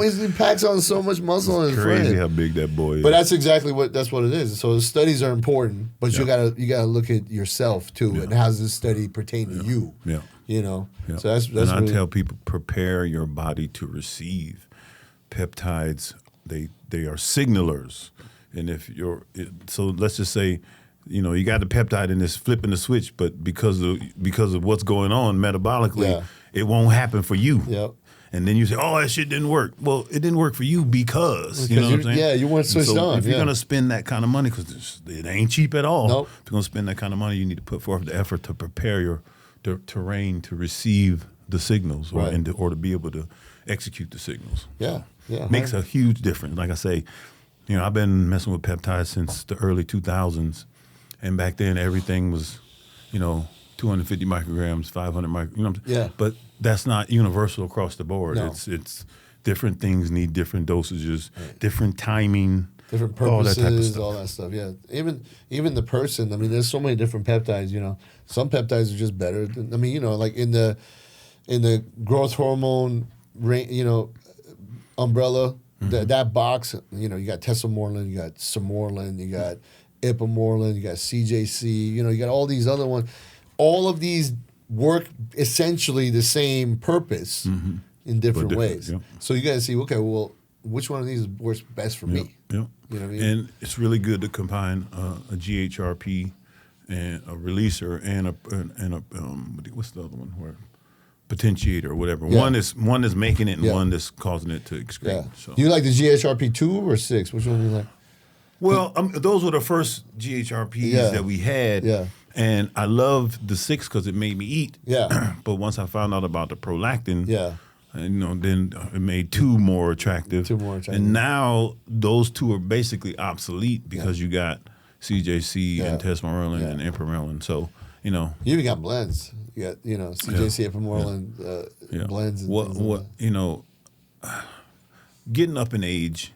is. He packs on so much muscle in his frame. Crazy how big that boy is. But that's exactly what it is. So the studies are important, but you gotta look at yourself too, and how does this study pertain to you? So that's and I tell people, prepare your body to receive peptides. They are signalers, and so let's just say, you got the peptide and it's flipping the switch, but because of what's going on metabolically, it won't happen for you. Yep. And then you say, "Oh, that shit didn't work." Well, it didn't work for you because you know what I'm saying. Yeah, you weren't switched on. If you're gonna spend that kind of money, because it ain't cheap at all. Nope. If you're gonna spend that kind of money, you need to put forth the effort to prepare your terrain to receive the signals, or to be able to execute the signals. Yeah. Makes a huge difference. Like I say, I've been messing with peptides since the early 2000s. And back then, everything was, 250 micrograms, 500 micrograms. Yeah. But that's not universal across the board. No. It's different things need different dosages, different timing, different purposes, all that stuff. Yeah. Even the person. I mean, there's so many different peptides. Some peptides are just better. Like in the growth hormone, umbrella. That box. You got tesamorelin, you got samorelin, you got ipamorelin, you got CJC, you got all these other ones. All of these work essentially the same purpose in different ways. Yep. So you got to see, okay, well, which one of these works best for me? Yep. You know what I mean? And it's really good to combine a GHRP and a releaser and a what's the other one? Where potentiator or whatever. Yeah. One is making it and one that's causing it to excrete. Yeah. So. Do you like the GHRP 2 or 6? Which one do you like? Well, those were the first GHRPs that we had. Yeah. And I loved the 6 because it made me eat. Yeah. But once I found out about the prolactin, then it made 2 more attractive. 2 more attractive. And now those 2 are basically obsolete because you got CJC and tesamorelin and ipamorelin. So, You even got blends. You got, CJC, ipamorelin blends. And getting up in age,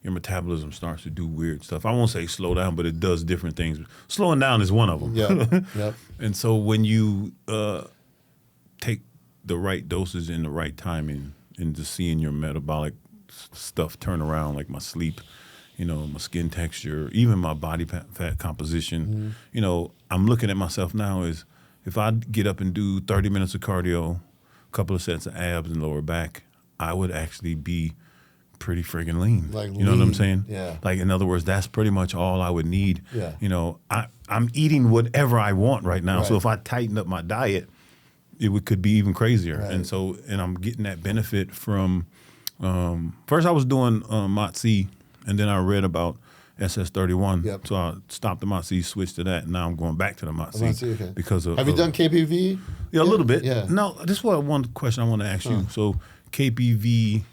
your metabolism starts to do weird stuff. I won't say slow down, but it does different things. Slowing down is one of them. Yeah. Yep. And so when you take the right doses in the right timing and just seeing your metabolic stuff turn around, like my sleep, my skin texture, even my body fat composition, I'm looking at myself now as if I get up and do 30 minutes of cardio, a couple of sets of abs and lower back, I would actually be pretty friggin' lean. Like you know what I'm saying? Yeah. Like, in other words, that's pretty much all I would need. Yeah. I'm eating whatever I want right now. Right. So if I tighten up my diet, could be even crazier. Right. And I'm getting that benefit from, first I was doing Mot-C, and then I read about SS31. Yep. So I stopped the Mot-C, switched to that, and now I'm going back to the Mot-C. Okay. Because of, Have you done KPV? Yeah, a little bit. Yeah. No, this is one question I want to ask you. So KPV,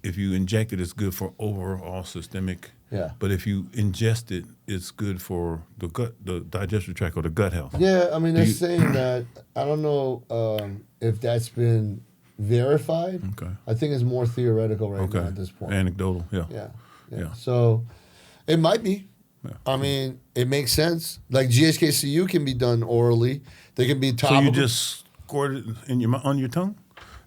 if you inject it, it's good for overall systemic. Yeah. But if you ingest it, it's good for the gut, the digestive tract, or the gut health. Yeah, I mean, they're saying that. I don't know if that's been verified. Okay. I think it's more theoretical right now at this point. Anecdotal, yeah. Yeah. So it might be. Yeah. I mean, it makes sense. Like GHKCU can be done orally. They can be topical. So you just squirt it on your tongue?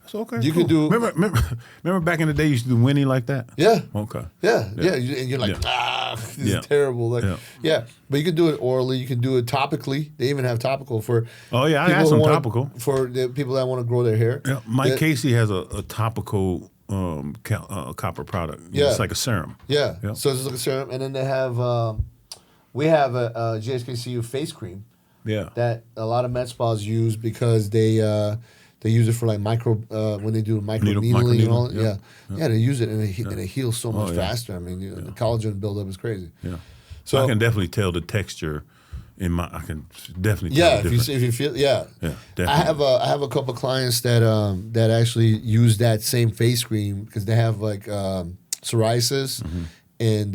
That's okay. You could do. Remember back in the day you used to do Winnie like that? Yeah. Okay. Yeah. And you're like, this is terrible. Like, Yeah. But you can do it orally. You can do it topically. They even have topical for. Oh yeah, I people got some who wanna- topical for the people that want to grow their hair. Yeah, Mike Casey has a topical copper product. It's like a serum. Yeah. Yeah. So it's like a serum, and then they have. We have a GHKCU face cream. Yeah. That a lot of med spas use because they use it for like micro when they do micro needling and all. yeah. Yeah, they use it and it heals so much faster. I mean, the collagen buildup is crazy. Yeah. So I can definitely tell the texture I can definitely tell yeah, the difference. if you feel yeah. Definitely. I have a couple clients that actually use that same face cream because they have like psoriasis. And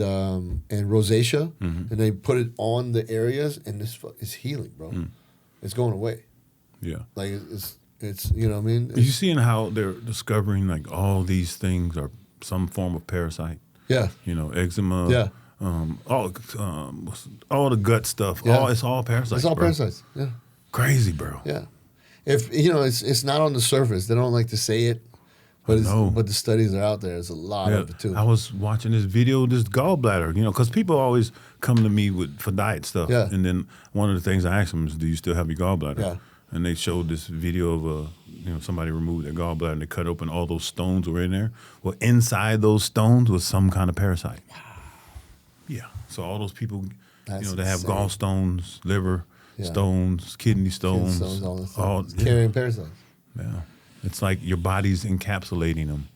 rosacea, and they put it on the areas, and it's healing, bro. It's going away. Yeah, like it's you know what I mean. Are you seeing how they're discovering like all these things are some form of parasite? Yeah, eczema. Yeah, all the gut stuff. Yeah. It's all parasites. It's all bro. parasites. Yeah, crazy, bro. Yeah, if it's not on the surface. They don't like to say it. But the studies are out there. There's a lot of it too. I was watching this video, this gallbladder, because people always come to me for diet stuff. Yeah. And then one of the things I asked them is, do you still have your gallbladder? Yeah. And they showed this video of somebody removed their gallbladder and they cut open all those stones that were in there. Well, inside those stones was some kind of parasite. Yeah. So all those people, they have gallstones, liver stones, kidney stones, all carrying parasites. Yeah. It's like your body's encapsulating them.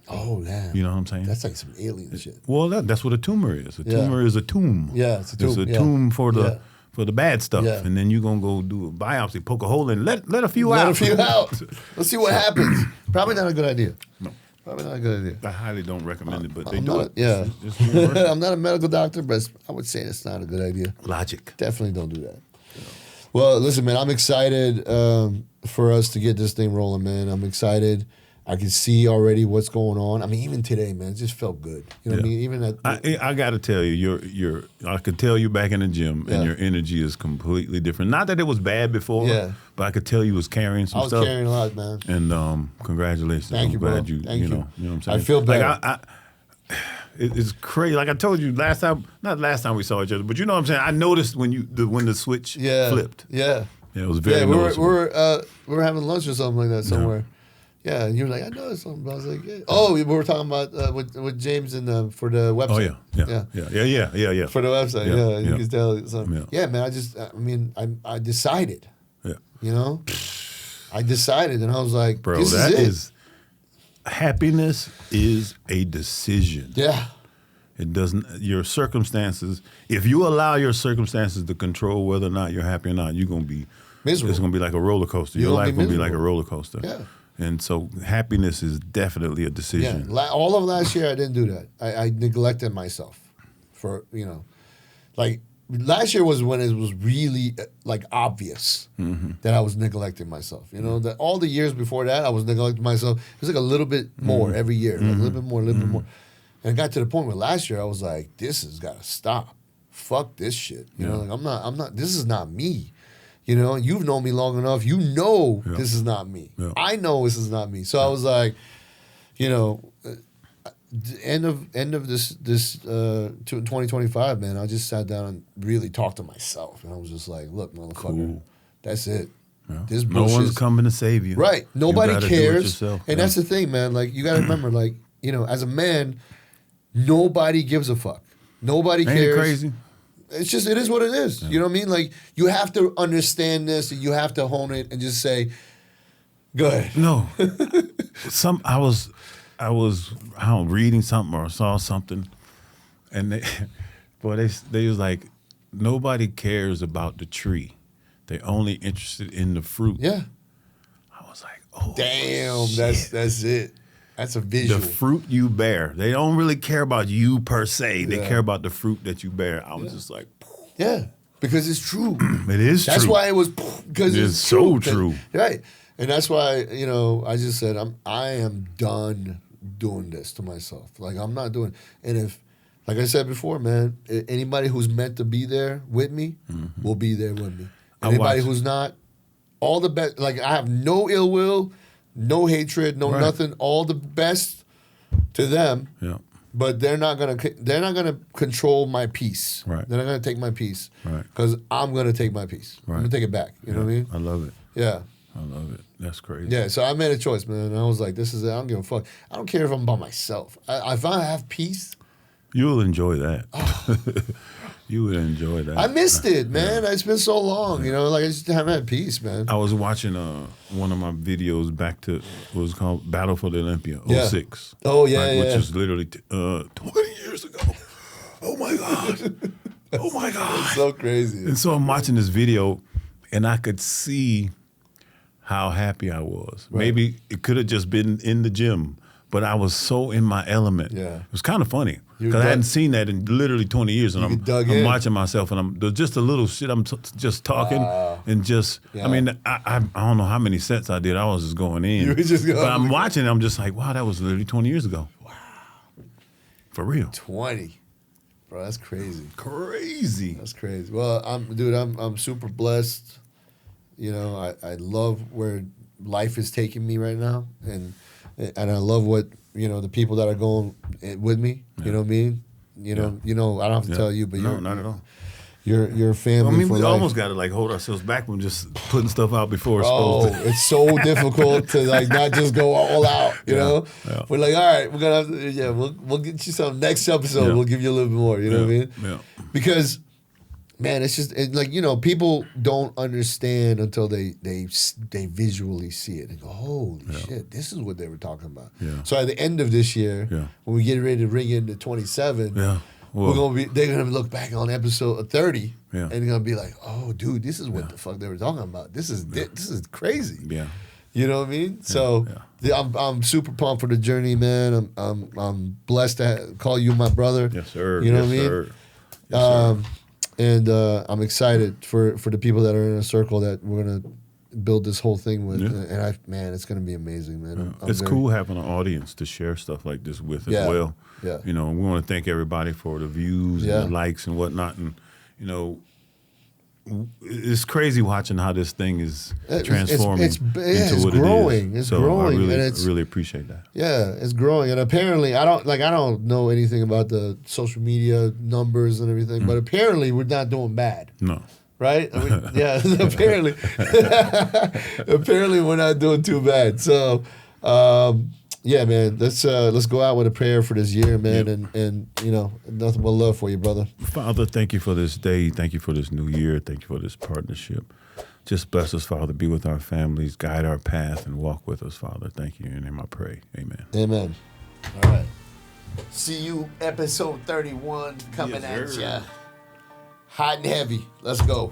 Oh, man. You know what I'm saying? That's like some alien shit. Well, that's what a tumor is. A tumor is a tomb. Yeah, it's a tomb. It's a tomb for the bad stuff. Yeah. And then you're going to go do a biopsy, poke a hole in, let a few out. Let a few out. Let's see what happens. Probably not a good idea. No. Probably not a good idea. I highly don't recommend it, but they do it. Yeah. It's universal. I'm not a medical doctor, but I would say it's not a good idea. Logic. Definitely don't do that. Well, listen, man, I'm excited for us to get this thing rolling, man. I'm excited. I can see already what's going on. I mean, even today, man, it just felt good. You know what I mean? Even I got to tell you, I could tell you back in the gym, and your energy is completely different. Not that it was bad before, but I could tell you was carrying some stuff. I was carrying a lot, man. And congratulations. Thank you, glad bro. you, Thank you. know what I'm saying? I feel better. Like it's crazy. Like I told you last time, not last time we saw each other, but you know what I'm saying? I noticed when the switch flipped. Yeah. Yeah, it was very noticeable. We were having lunch or something like that somewhere. Yeah, and you were like, I noticed something. I was like, yeah. Oh, we were talking about with James for the website. Oh yeah. For the website, you can tell something. Yeah. Yeah, man. I decided. Yeah. I decided, and I was like, bro, this that is happiness is a decision. Yeah. It doesn't. Your circumstances. If you allow your circumstances to control whether or not you're happy or not, you're gonna be miserable. It's gonna be like a roller coaster. Your life gonna be like a roller coaster. Yeah. And so happiness is definitely a decision. Yeah. All of last year, I didn't do that. I neglected myself for like last year was when it was really like obvious that I was neglecting myself. That all the years before that, I was neglecting myself. It was like a little bit more every year, like a little bit more, a little bit more. And it got to the point where last year I was like, this has got to stop. Fuck this shit. You know, like I'm not, this is not me. You know, you've known me long enough. You know this is not me. Yeah. I know this is not me. So I was like, you know, end of this 2025, man, I just sat down and really talked to myself. And I was just like, look, motherfucker, that's it. Yeah. This no one's coming to save you. Right. Nobody cares. And yeah. that's the thing, man. Like, you got to remember, like, you know, as a man, nobody gives a fuck. Nobody cares. Ain't it crazy? It is what it is. Yeah. You know what I mean? Like, you have to understand this and you have to hone it and just say, go ahead. No. I was reading something or saw something, and they was like, nobody cares about the tree. They're only interested in the fruit. Yeah. I was like, oh, damn, shit. That's it. That's a visual. The fruit you bear. They don't really care about you per se. They care about the fruit that you bear. I was just like, yeah, because it's true. It is true. That's why it was, because it's so true. Right. And that's why, you know, I just said, I am done doing this to myself. Like, I'm not doing it. And if, like I said before, man, anybody who's meant to be there with me will be there with me. Anybody who's not, all the best. Like, I have no ill will, no hatred, no nothing. All the best to them. Yeah. But they're not gonna control my peace. Right. They're not gonna take my peace. Right. Because I'm gonna take my peace. Right. I'm gonna take it back. You know what I mean? I love it. Yeah. I love it. That's crazy. Yeah. So I made a choice, man. And I was like, this is it. I don't give a fuck. I don't care if I'm by myself. If I have peace, you'll enjoy that. Oh. You would enjoy that. I missed it, man. It's been so long, you know. Like, I just haven't had peace, man. I was watching one of my videos back to what was called Battle for the Olympia, 06. Oh, yeah, Which is literally 20 years ago. Oh, my God. Oh, my God. It's so crazy. And so I'm watching this video, and I could see how happy I was. Right. Maybe it could have just been in the gym, but I was so in my element. Yeah. It was kind of funny. Because I hadn't seen that in literally 20 years, and I'm watching myself, and there's just a little shit. I'm just talking, and just, I mean, I don't know how many sets I did. I was just going in. You were just going. But I'm watching, I'm just like, wow, that was literally 20 years ago. Wow. For real. 20. Bro, that's crazy. Crazy. That's crazy. Well, I'm super blessed. You know, I love where life is taking me right now, and I love what, you know, the people that are going with me. You know what I mean? You know, I don't have to tell you, but no, not at all. You're family. I mean, for we life. almost got to like hold ourselves back from just putting stuff out before it's supposed to. It's so difficult to like not just go all out. You know, we're like, all right, we're gonna have to, we'll get you some next episode. Yeah. We'll give you a little bit more. You know what I mean? Yeah. Because, man, it's just like, you know, people don't understand until they visually see it and go, holy shit, this is what they were talking about. Yeah. So at the end of this year, when we get ready to ring into 27, they're gonna look back on episode 30 and they're gonna be like, oh, dude, this is what the fuck they were talking about. This is crazy. Yeah. You know what I mean? So I'm super pumped for the journey, man. I'm blessed to call you my brother. Yes, sir. You know what I mean? Sir. Yes, sir. And I'm excited for the people that are in a circle that we're gonna build this whole thing with. And man, it's gonna be amazing, man. It's cool having an audience to share stuff like this with as well. Yeah. You know, we want to thank everybody for the views and the likes and whatnot. And, you know, it's crazy watching how this thing is transforming into what growing. it is. It's growing. I really appreciate that. Yeah, it's growing. And apparently, I don't know anything about the social media numbers and everything, but apparently we're not doing bad. No. Right? Apparently. Apparently we're not doing too bad. So, yeah, man, let's go out with a prayer for this year, man, and you know, nothing but love for you, brother. Father, thank you for this day. Thank you for this new year. Thank you for this partnership. Just bless us, Father. Be with our families, guide our path, and walk with us, Father. Thank you. In your name I pray. Amen. Amen. All right. See you, episode 31 coming at ya. Hot and heavy. Let's go.